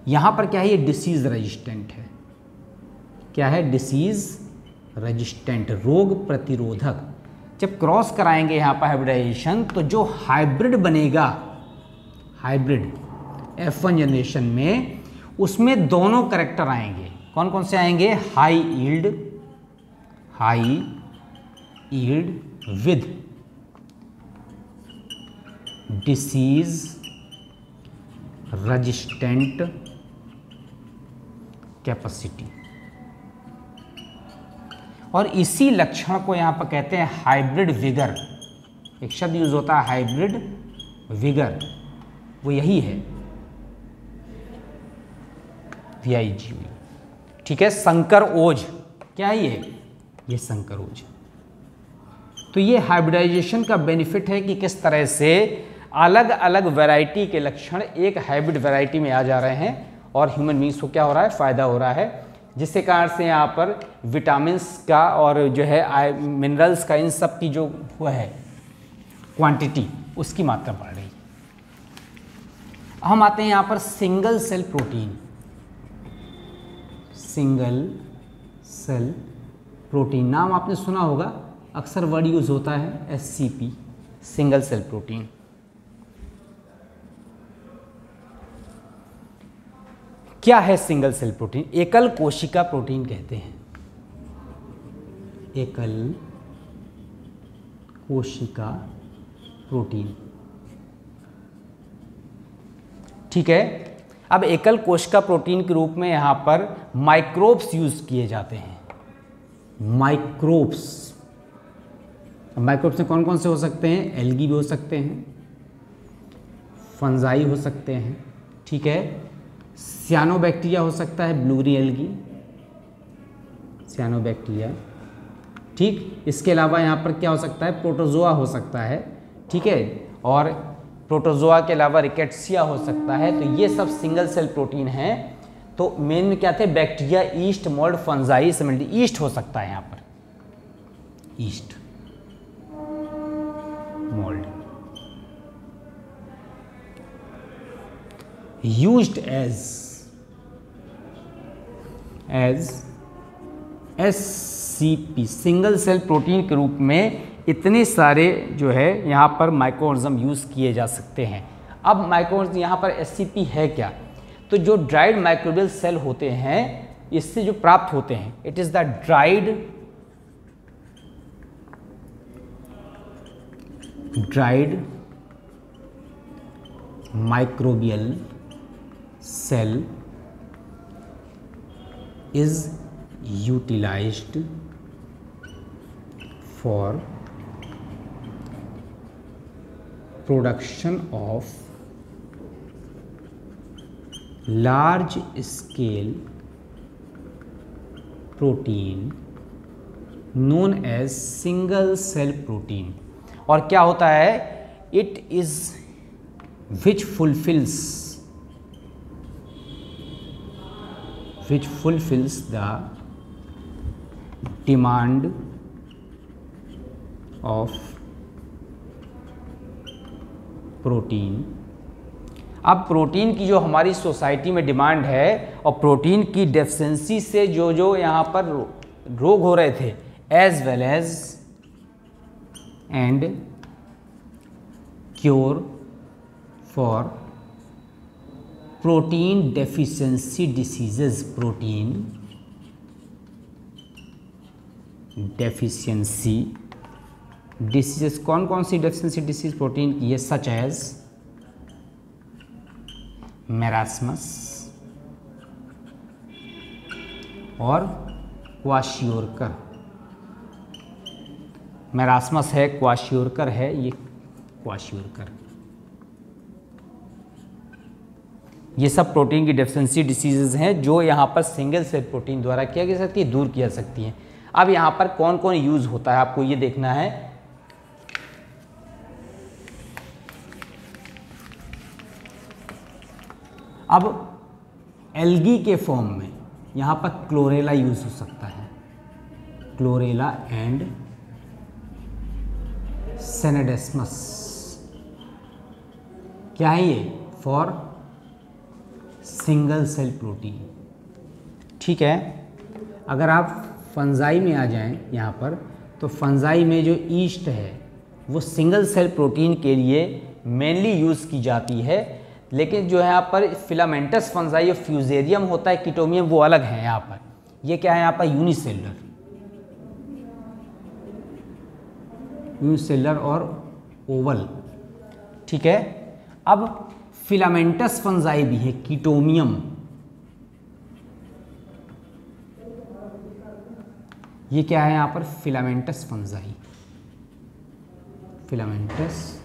Speaker 1: यहाँ पर क्या है, ये डिसीज रेजिस्टेंट है, क्या है, डिसीज रेजिस्टेंट, रोग प्रतिरोधक। जब क्रॉस कराएंगे यहाँ पर हाइब्रिडाइजेशन, तो जो हाइब्रिड बनेगा, हाइब्रिड F1 जनरेशन में, उसमें दोनों करेक्टर आएंगे। कौन कौन से आएंगे, high yield with disease resistant capacity. और इसी लक्षण को यहाँ पर कहते हैं हाइब्रिड विगर। एक शब्द यूज होता है हाइब्रिड विगर, वो यही है, VIG, ठीक है। संकर ओज क्या है ये संकर ओज। तो ये हाइब्रिडाइजेशन का बेनिफिट है कि किस तरह से अलग अलग वैरायटी के लक्षण एक हाइब्रिड वैरायटी में आ जा रहे हैं, और ह्यूमन बींग्स को क्या हो रहा है, फायदा हो रहा है, जिसके कारण से यहाँ पर विटामिन्स का और जो है मिनरल्स का, इन सब की जो हुआ है क्वांटिटी, उसकी मात्रा बढ़ रही है। हम आते हैं यहाँ पर single cell protein. Single cell protein नाम आपने सुना होगा, अक्सर वर्ड यूज होता है SCP, सिंगल सेल प्रोटीन। क्या है सिंगल सेल प्रोटीन? एकल कोशिका प्रोटीन कहते हैं। एकल कोशिका प्रोटीन, ठीक है। अब एकल कोशिका प्रोटीन के रूप में यहां पर माइक्रोब्स यूज किए जाते हैं। माइक्रोब्स, माइक्रोब्स में कौन कौन से हो सकते हैं? एल्गी भी हो सकते हैं, फंजाई हो सकते हैं, ठीक है। सियानोबैक्टीरिया हो सकता है, ब्लूरी एल्गी, सियानोबैक्टीरिया, ठीक। इसके अलावा यहाँ पर क्या हो सकता है? प्रोटोजोआ हो सकता है, ठीक है। और प्रोटोजोआ के अलावा रिकेट्सिया हो सकता है। तो ये सब सिंगल सेल प्रोटीन हैं। तो मेन में क्या थे? Bacteria, yeast, mould, fungi, similarity. Yeast हो सकता है यहाँ पर, yeast, mould. Used as SCP, single cell protein के रूप में इतने सारे जो है यहाँ पर माइक्रोऑर्गेनिज्म यूज किए जा सकते हैं। अब माइक्रोऑर्गेनिज्म यहाँ पर SCP है क्या? तो जो ड्राइड माइक्रोबियल सेल होते हैं, इससे जो प्राप्त होते हैं, it is the dried microbial cell is utilized for production of large scale protein known as single cell protein। और क्या होता है? it is which fulfills the demand of protein. अब प्रोटीन की जो हमारी सोसाइटी में डिमांड है, और प्रोटीन की डेफिशिएंसी से जो यहाँ पर रोग हो रहे थे, as well as and cure for protein deficiency diseases. Protein deficiency diseases, कौन कौन सी डेफिशिएंसी डिसीज प्रोटीन की है? सच एज मेरास्मस और क्वाशियोरकर। मेरास्मस है, क्वाशियोरकर है, ये क्वाशियोरकर। ये सब प्रोटीन की डेफिशिएंसी डिसीजेज हैं जो यहाँ पर सिंगल सेल प्रोटीन द्वारा किया जा सकती है, दूर किया जा सकती हैं। अब यहाँ पर कौन कौन यूज होता है आपको ये देखना है। अब एल्गी के फॉर्म में यहाँ पर क्लोरेला यूज हो सकता है, क्लोरेला एंड सेनेडेस्मस। क्या है ये? फॉर सिंगल सेल प्रोटीन, ठीक है। अगर आप फंजाई में आ जाएं यहाँ पर, तो फंजाई में जो ईस्ट है वो सिंगल सेल प्रोटीन के लिए मेनली यूज़ की जाती है। लेकिन जो है यहाँ पर फिलामेंटस फंजाई और फ्यूजेरियम होता है, कीटोमियम, वो अलग है। यहाँ पर ये क्या है? यहाँ पर यूनिसेलुलर और ओवल, ठीक है। अब फिलामेंटस फंजाई भी है, कीटोमियम, ये क्या है यहाँ पर? Filamentous fungi, filamentous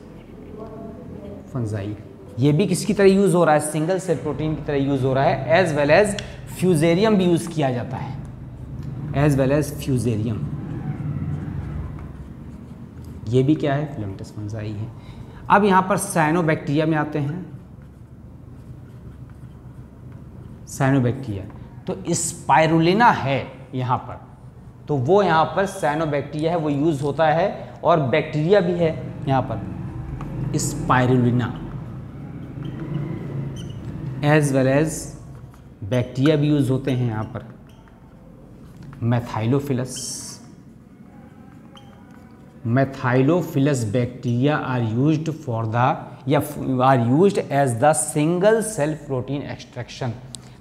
Speaker 1: fungi. ये भी किसकी तरह यूज हो रहा है? सिंगल सेल प्रोटीन की तरह यूज हो रहा है। एज वेल एज फ्यूजेरियम भी यूज किया जाता है, एज वेल एज फ्यूजेरियम। ये भी क्या है? फिलामेंटस फंजाई है। अब यहाँ पर साइनोबैक्टीरिया में आते हैं। साइनोबैक्टीरिया तो स्पाइरुलिना है यहाँ पर, तो वो यहाँ पर साइनोबैक्टीरिया है, वो यूज होता है। और बैक्टीरिया भी है यहाँ पर, spirulina. As well as bacteria भी यूज होते हैं यहाँ पर। Methylophilus bacteria are used for the या are used as the single cell protein extraction.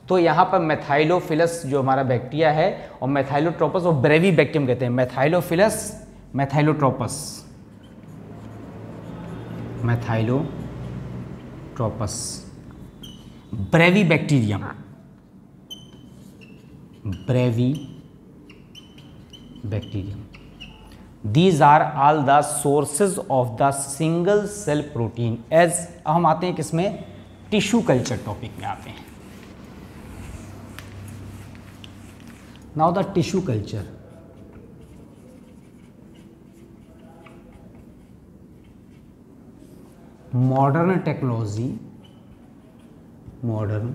Speaker 1: तो यहाँ पर मैथाइलोफिलस जो हमारा बैक्टीरिया है और मैथाइलोट्रोपस और ब्रेवी बैक्टीरियम कहते हैं। Methylophilus, methylotrophus, methylotrophus, brevibacterium, brevibacterium, These are all the sources of the single cell protein as हम आते हैं किसमें, टिश्यू कल्चर टॉपिक में आते हैं। Now the tissue culture. Modern technology, modern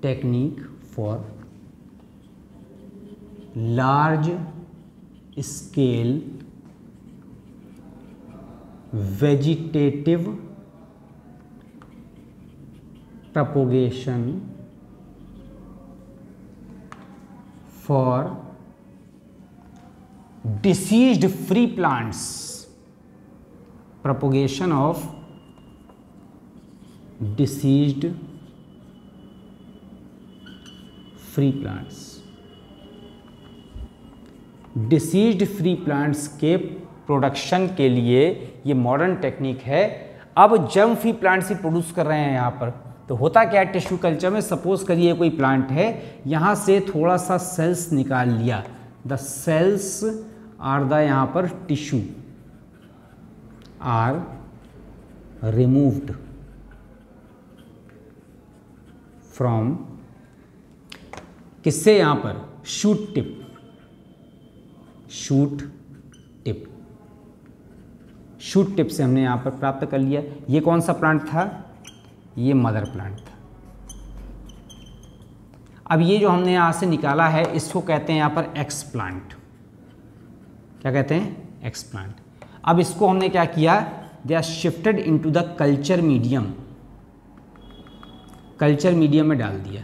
Speaker 1: technique for large scale vegetative propagation for diseased free plants, propagation of diseased free plants। Deceased free plants के प्रोडक्शन के लिए ये मॉडर्न टेक्निक है। अब जर्म फ्री प्लांट्स ही प्रोड्यूस कर रहे हैं यहाँ पर। तो होता क्या है टिश्यू कल्चर में, सपोज करिए कोई प्लांट है, यहाँ से थोड़ा सा सेल्स निकाल लिया, द सेल्स आर द यहाँ पर टिश्यू आर रिमूव्ड फ्रॉम किससे, यहाँ पर shoot tip, shoot tip, shoot tip से हमने यहाँ पर प्राप्त कर लिया। ये कौन सा प्लांट था, ये मदर प्लांट था। अब ये जो हमने यहाँ से निकाला है इसको कहते हैं यहाँ पर एक्स प्लांट। क्या कहते हैं, एक्स प्लांट। अब इसको हमने क्या किया, they are shifted into the culture medium, culture medium में डाल दिया,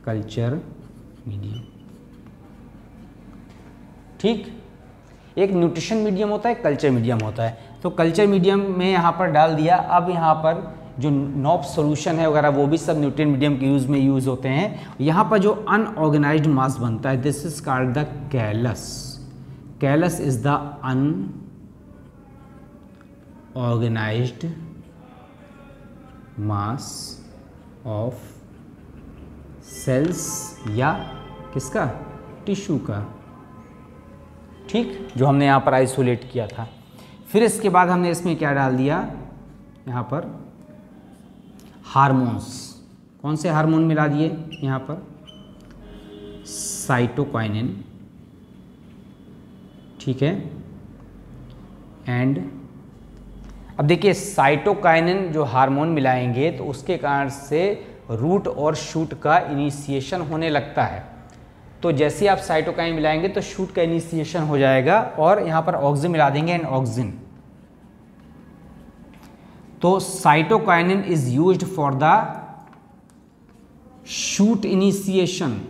Speaker 1: कल्चर मीडियम। ठीक, एक न्यूट्रिशन मीडियम होता है, कल्चर मीडियम होता है। तो कल्चर मीडियम में यहाँ पर डाल दिया। अब यहाँ पर जो नॉप सॉल्यूशन है वगैरह वो भी सब न्यूट्रिएंट मीडियम के यूज़ होते हैं। यहाँ पर जो अनऑर्गेनाइज्ड मास बनता है, this is called the callus. Callus is the unorganised mass of cells या किसका, टिश्यू का। ठीक, जो हमने यहाँ पर आइसोलेट किया था। फिर इसके बाद हमने इसमें क्या डाल दिया, यहाँ पर हार्मोन्स। कौन से हार्मोन मिला दिए यहाँ पर, साइटोकाइनिन, ठीक है। एंड अब देखिए साइटोकाइनिन जो हार्मोन मिलाएंगे तो उसके कारण से रूट और शूट का इनिशिएशन होने लगता है। तो जैसे आप साइटोकाइन मिलाएंगे तो शूट का इनिशिएशन हो जाएगा और यहाँ पर ऑक्सिन मिला देंगे एंड ऑक्सिन। तो cytokinin is used for the shoot initiation.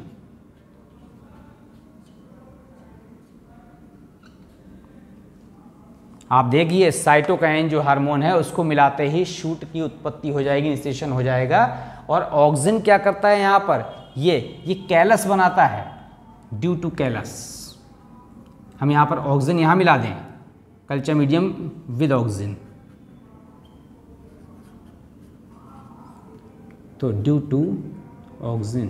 Speaker 1: आप देखिए साइटोकाइन जो हार्मोन है उसको मिलाते ही शूट की उत्पत्ति हो जाएगी, इनिशिएशन हो जाएगा। और ऑक्सिन क्या करता है यहाँ पर, ये कैलस बनाता है, ड्यू टू कैलस। हम यहाँ पर ऑक्सिन यहाँ मिला दें, कल्चर मीडियम विद ऑक्सिन, तो ड्यू टू ऑक्सिन।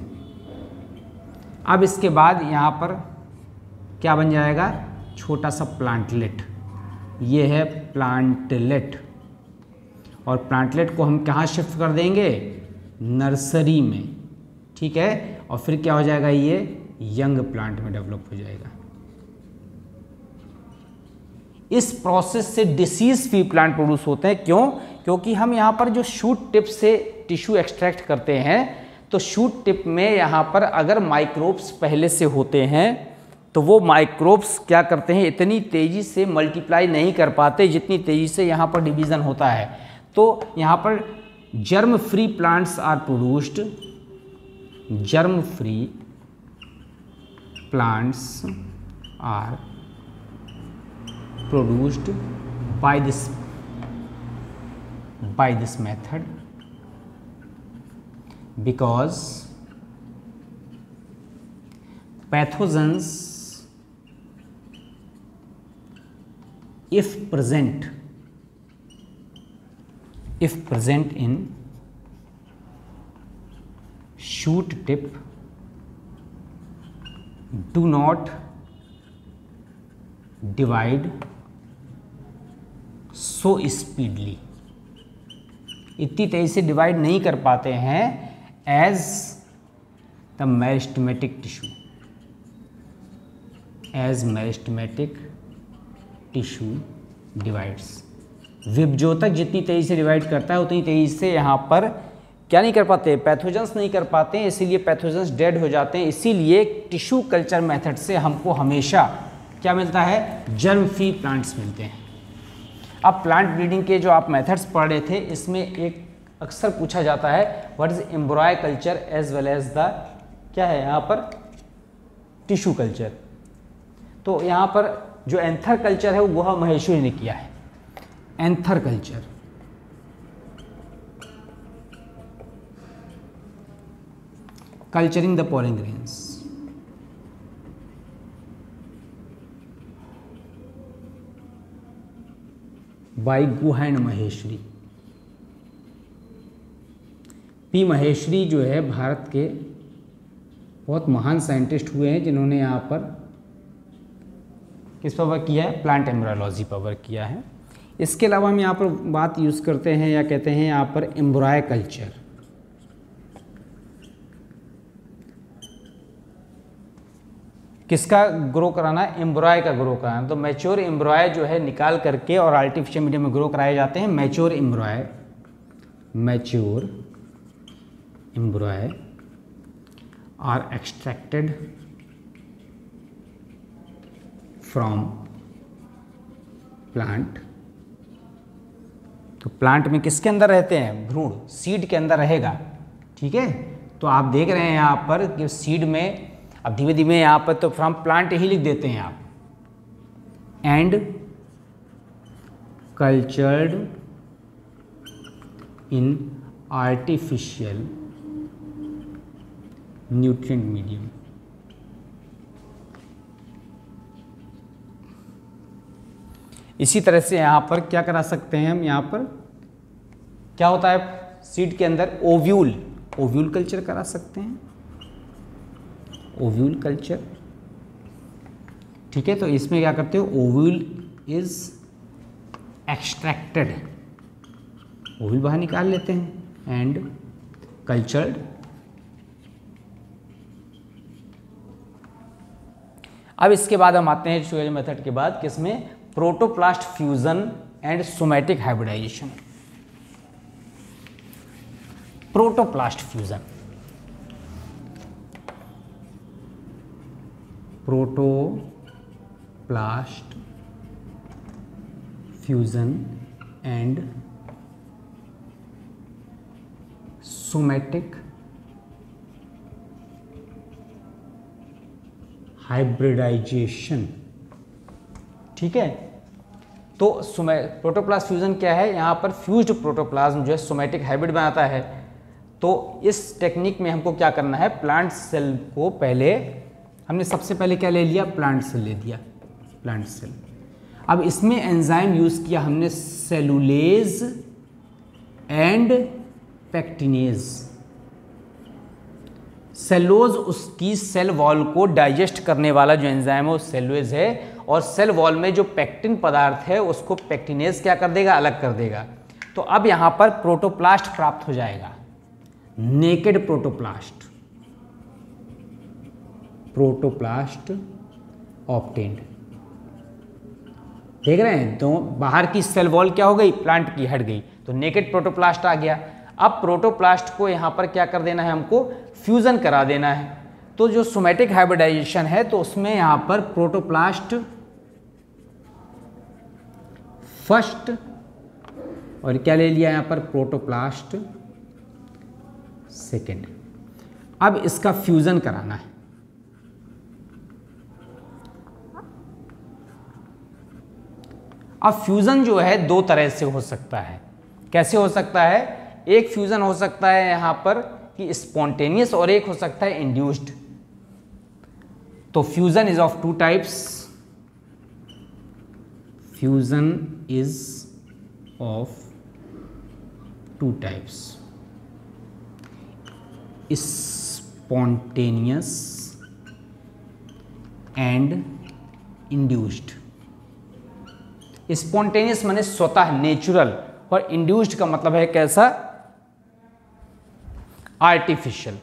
Speaker 1: अब इसके बाद यहाँ पर क्या बन जाएगा, छोटा सा प्लांटलेट। ये है प्लांटलेट, और प्लांटलेट को हम कहाँ शिफ्ट कर देंगे, नर्सरी में, ठीक है। और फिर क्या हो जाएगा, ये यंग प्लांट में डेवलप हो जाएगा। इस प्रोसेस से डिसीज फ्री प्लांट प्रोड्यूस होते हैं। क्यों, क्योंकि हम यहाँ पर जो शूट टिप से टिश्यू एक्सट्रैक्ट करते हैं तो शूट टिप में यहाँ पर अगर माइक्रोब्स पहले से होते हैं तो वो माइक्रोब्स क्या करते हैं, इतनी तेज़ी से मल्टीप्लाई नहीं कर पाते जितनी तेज़ी से यहाँ पर डिवीज़न होता है। तो यहाँ पर germ free plants are produced, germ free plants are produced by this method because pathogens if present in shoot tip do not divide so speedily, इतनी तेजी से डिवाइड नहीं कर पाते हैं as the meristematic tissue, as meristematic tissue divides, विभजोतक जितनी तेजी से डिवाइड करता है उतनी तेजी से यहाँ पर क्या नहीं कर पाते, पैथोजेंस नहीं कर पाते हैं, इसीलिए पैथोजेंस डेड हो जाते हैं। इसीलिए टिश्यू कल्चर मेथड से हमको हमेशा क्या मिलता है, जर्म फ्री प्लांट्स मिलते हैं। अब प्लांट ब्रीडिंग के जो आप मेथड्स पढ़ रहे थे, इसमें एक अक्सर पूछा जाता है what is embryo culture as well as the क्या है यहाँ पर टिश्यू कल्चर। तो यहाँ पर जो एंथर कल्चर है वो गुहा महेश्वरी ने किया है, anther culture. Culturing the pollen grains, by Guha and Maheshwari. P Maheshwari जो है भारत के बहुत महान साइंटिस्ट हुए हैं जिन्होंने यहाँ पर किस पर वर्क किया है, प्लांट एम्ब्रायोलॉजी पर वर्क किया है। इसके अलावा हम यहाँ पर बात यूज़ करते हैं या कहते हैं यहाँ पर एम्ब्रॉय कल्चर। किसका ग्रो कराना है, एम्ब्रॉय का ग्रो कराना। तो मैच्योर एम्ब्रॉय जो है निकाल करके और आर्टिफिशियल मीडियम में ग्रो कराए जाते हैं। Mature embryo, mature embryo are extracted from plant. तो प्लांट में किसके अंदर रहते हैं, भ्रूण, सीड के अंदर रहेगा। ठीक है, तो आप देख रहे हैं यहाँ पर कि सीड में, अब धीमे धीमे यहाँ पर तो फ्रॉम प्लांट ही लिख देते हैं आप, and cultured in artificial nutrient medium. इसी तरह से यहाँ पर क्या करा सकते हैं हम, यहाँ पर क्या होता है सीड के अंदर, ओव्यूल, ओव्यूल कल्चर करा सकते हैं, ओव्यूल कल्चर। ठीक है, तो इसमें क्या करते हो, ओव्यूल इज एक्सट्रैक्टेड, ओव्यूल बाहर निकाल लेते हैं, एंड कल्चर्ड। अब इसके बाद हम आते हैं श्वेज मेथड के बाद किसमें, protoplast fusion and somatic hybridisation. Protoplast fusion, protoplast fusion and somatic hybridisation. ठीक है, तो प्रोटोप्लास्ट फ्यूजन क्या है, यहाँ पर फ्यूज्ड प्रोटोप्लाज्म जो है सोमैटिक हाइब्रिड बनाता है। तो इस टेक्निक में हमको क्या करना है, प्लांट सेल को पहले हमने सबसे पहले क्या ले लिया, प्लांट सेल ले दिया, प्लांट सेल। अब इसमें एंजाइम यूज़ किया हमने सेलुलेज एंड पेक्टिनेज। सेलोज उसकी सेल वॉल को डाइजेस्ट करने वाला जो एंजाइम है वो सेलुलेज है, और सेल वॉल में जो पेक्टिन पदार्थ है उसको पेक्टिनेज क्या कर देगा, अलग कर देगा। तो अब यहाँ पर प्रोटोप्लास्ट प्राप्त हो जाएगा, नेकेड प्रोटोप्लास्ट, प्रोटोप्लास्ट ऑब्टेन्ड। देख रहे हैं, तो बाहर की सेल वॉल क्या हो गई, प्लांट की हट गई, तो नेकेड प्रोटोप्लास्ट आ गया। अब प्रोटोप्लास्ट को यहाँ पर क्या कर देना है, हमको फ्यूजन करा देना है। तो जो सोमैटिक हाइब्रिडाइजेशन है तो उसमें यहाँ पर प्रोटोप्लास्ट फर्स्ट और क्या ले लिया यहाँ पर, प्रोटोप्लास्ट सेकेंड। अब इसका फ्यूजन कराना है। अब फ्यूजन जो है दो तरह से हो सकता है। कैसे हो सकता है, एक फ्यूजन हो सकता है यहां पर कि स्पॉन्टेनियस और एक हो सकता है इंड्यूस्ड। तो fusion is of two types, fusion is of two types, spontaneous and induced. Spontaneous माने स्वतः नेचुरल, और इंड्यूस्ड का मतलब है कैसा, आर्टिफिशियल।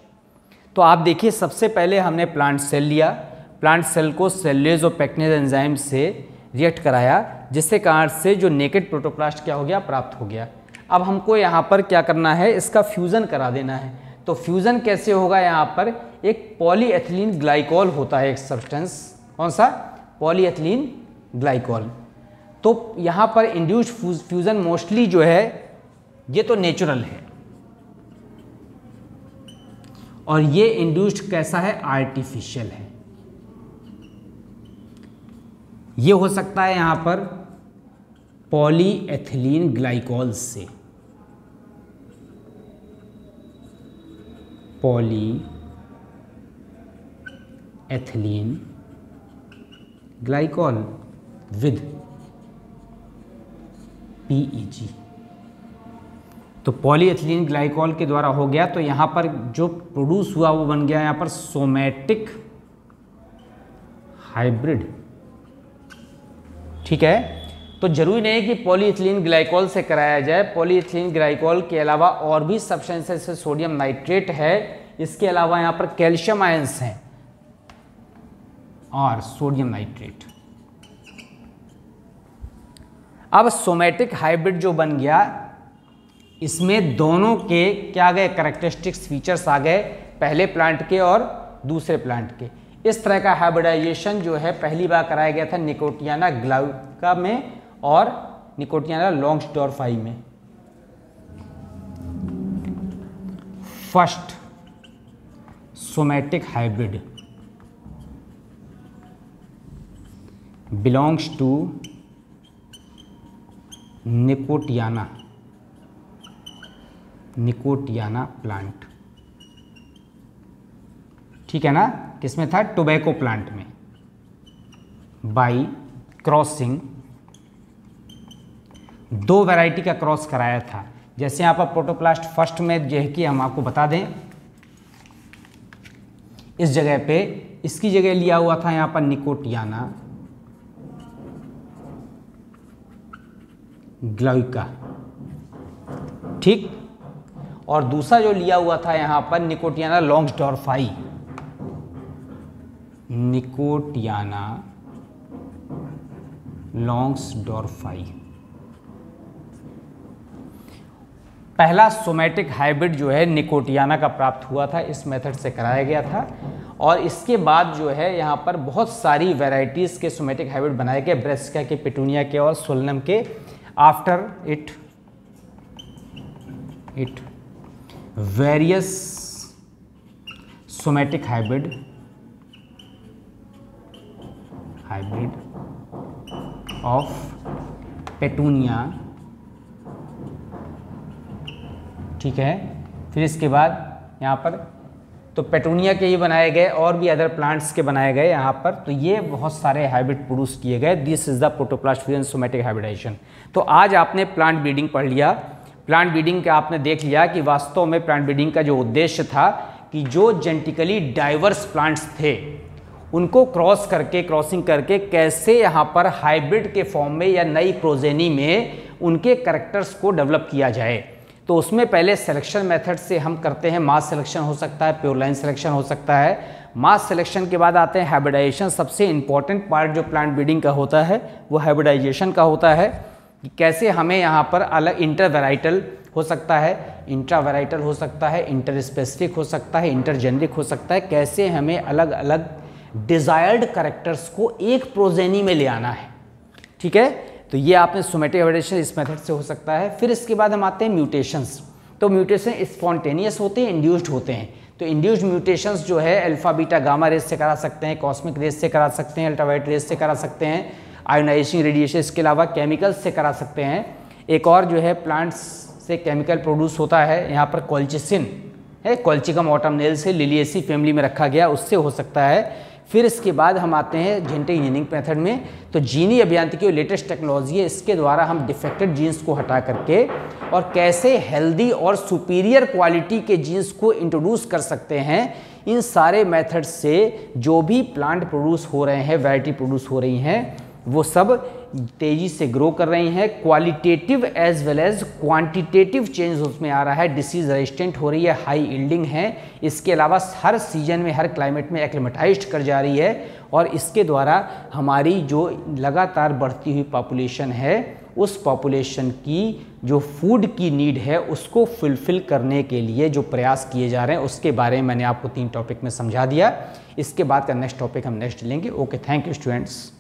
Speaker 1: तो आप देखिए सबसे पहले हमने प्लांट सेल लिया, प्लांट सेल को सेल्यूलोज और पेक्टिनेज एंजाइम से रिएक्ट कराया, जिससे कारण से जो नेकेड प्रोटोप्लास्ट क्या हो गया, प्राप्त हो गया। अब हमको यहाँ पर क्या करना है, इसका फ्यूज़न करा देना है। तो फ्यूज़न कैसे होगा, यहाँ पर एक पॉलीएथिलीन ग्लाइकॉल होता है एक सब्सटेंस, कौन सा, पॉलीएथिलीन ग्लाइकॉल। तो यहाँ पर इंड्यूस्ड फ्यूज़न मोस्टली जो है ये तो नेचुरल है, और ये इंड्यूस्ड कैसा है, आर्टिफिशियल है। ये हो सकता है यहाँ पर पॉलीएथिलीन ग्लाइकॉल से, पॉलीएथिलीन ग्लाइकॉल विद PEG। तो पॉलीएथिलीन ग्लाइकॉल के द्वारा हो गया। तो यहाँ पर जो प्रोड्यूस हुआ वो बन गया यहाँ पर सोमैटिक हाइब्रिड। ठीक है, तो जरूरी नहीं है कि पॉलीएथिलीन ग्लाइकॉल से कराया जाए। पॉलीएथिलीन ग्लाइकॉल के अलावा और भी सब्सटेंसेस से सोडियम नाइट्रेट है, इसके अलावा यहाँ पर कैल्शियम आयंस हैं और सोडियम नाइट्रेट। अब सोमैटिक हाइब्रिड जो बन गया, इसमें दोनों के क्या गए, कैरेक्टरिस्टिक्स फीचर्स आ गए, पहले प्लांट के और दूसरे प्लांट के। इस तरह का हाइब्रिडाइजेशन जो है पहली बार कराया गया था निकोटियाना ग्लाउका में और निकोटियाना लॉन्ग्सडॉर्फाई में। First somatic hybrid belongs to Nicotiana plant. ठीक है ना, किसमें था, टोबैको प्लांट में। बाई क्रॉसिंग, दो वैरायटी का क्रॉस कराया था। जैसे यहाँ पर प्रोटोप्लास्ट फर्स्ट में जो है कि हम आपको बता दें, इस जगह पे इसकी जगह लिया हुआ था यहाँ पर निकोटियाना ग्लाइका। ठीक, और दूसरा जो लिया हुआ था यहाँ पर निकोटियाना लॉन्ग्सडॉर्फाई, निकोटियाना लॉन्ग्सडॉर्फाई। पहला सोमैटिक हाइब्रिड जो है निकोटियाना का प्राप्त हुआ था, इस मेथड से कराया गया था। और इसके बाद जो है यहाँ पर बहुत सारी वैरायटीज़ के सोमैटिक हाइब्रिड बनाए गए, ब्रेसिका के, पेटूनिया के और सोलनम के। After it various somatic hybrid of petunia. ठीक है, फिर इसके बाद यहाँ पर तो पेटूनिया के ही बनाए गए और भी अदर प्लांट्स के बनाए गए यहाँ पर। तो ये बहुत सारे हाइब्रिड प्रोड्यूस किए गए। This is the protoplast fusion somatic hybridisation. तो आज आपने प्लांट ब्रीडिंग पढ़ लिया। प्लांट ब्रीडिंग का आपने देख लिया कि वास्तव में प्लांट ब्रीडिंग का जो उद्देश्य था कि जो जेनेटिकली डाइवर्स प्लांट्स थे उनको क्रॉसिंग करके कैसे यहाँ पर हाइब्रिड के फॉर्म में या नई प्रोजेनी में उनके कैरेक्टर्स को डेवलप किया जाए। तो उसमें पहले सिलेक्शन मेथड से हम करते हैं, मास सिलेक्शन हो सकता है, प्योर लाइन सिलेक्शन हो सकता है। मास सिलेक्शन के बाद आते हैं हाइब्रिडाइजेशन। सबसे इंपॉर्टेंट पार्ट जो प्लांट ब्रीडिंग का होता है वो हाइब्रिडाइजेशन का होता है कि कैसे हमें यहाँ पर अलग इंटरवेराइटल हो सकता है, इंट्रावेराइटल हो सकता है, इंटर स्पेसिफिक हो सकता है, इंटरजेनरिक हो सकता है, कैसे हमें अलग अलग डिजायर्ड कैरेक्टर्स को एक प्रोजेनी में ले आना है। ठीक है, तो ये आपने सोमेटिक एवोल्यूशन इस मेथड से हो सकता है। फिर इसके बाद हम आते हैं म्यूटेशंस। तो म्यूटेशन स्पॉन्टेनियस होते हैं, इंड्यूस्ड होते हैं। तो इंड्यूस्ड म्यूटेशंस जो है अल्फा बीटा गामा रेस से करा सकते हैं, कॉस्मिक रेस से करा सकते हैं, अल्ट्रावायलेट रेस से करा सकते हैं, आयोनाइजिंग रेडिएशन, इसके अलावा केमिकल्स से करा सकते हैं। एक और जो है प्लांट्स से केमिकल प्रोड्यूस होता है, यहाँ पर कॉल्चिसिन है, कॉल्चिकम ऑटमनेल से लिलिएसी फैमिली में रखा गया, उससे हो सकता है। फिर इसके बाद हम आते हैं जेनेटिक इंजीनियरिंग मेथड में। तो जीनी अभियांत्रिकी की लेटेस्ट टेक्नोलॉजी है, इसके द्वारा हम डिफेक्टेड जीन्स को हटा करके और कैसे हेल्दी और सुपीरियर क्वालिटी के जीन्स को इंट्रोड्यूस कर सकते हैं। इन सारे मेथड से जो भी प्लांट प्रोड्यूस हो रहे हैं, वैरायटी प्रोड्यूस हो रही हैं, वो सब तेज़ी से ग्रो कर रही हैं। Qualitative as well as quantitative change उसमें आ रहा है, डिसीज रेजिस्टेंट हो रही है, हाई यील्डिंग है। इसके अलावा हर सीजन में, हर क्लाइमेट में एक्लिमेटाइज्ड कर जा रही है और इसके द्वारा हमारी जो लगातार बढ़ती हुई पॉपुलेशन है, उस पॉपुलेशन की जो फूड की नीड है उसको फुलफिल करने के लिए जो प्रयास किए जा रहे हैं, उसके बारे में मैंने आपको 3 टॉपिक में समझा दिया। इसके बाद का नेक्स्ट टॉपिक हम नेक्स्ट लेंगे। Okay, thank you students.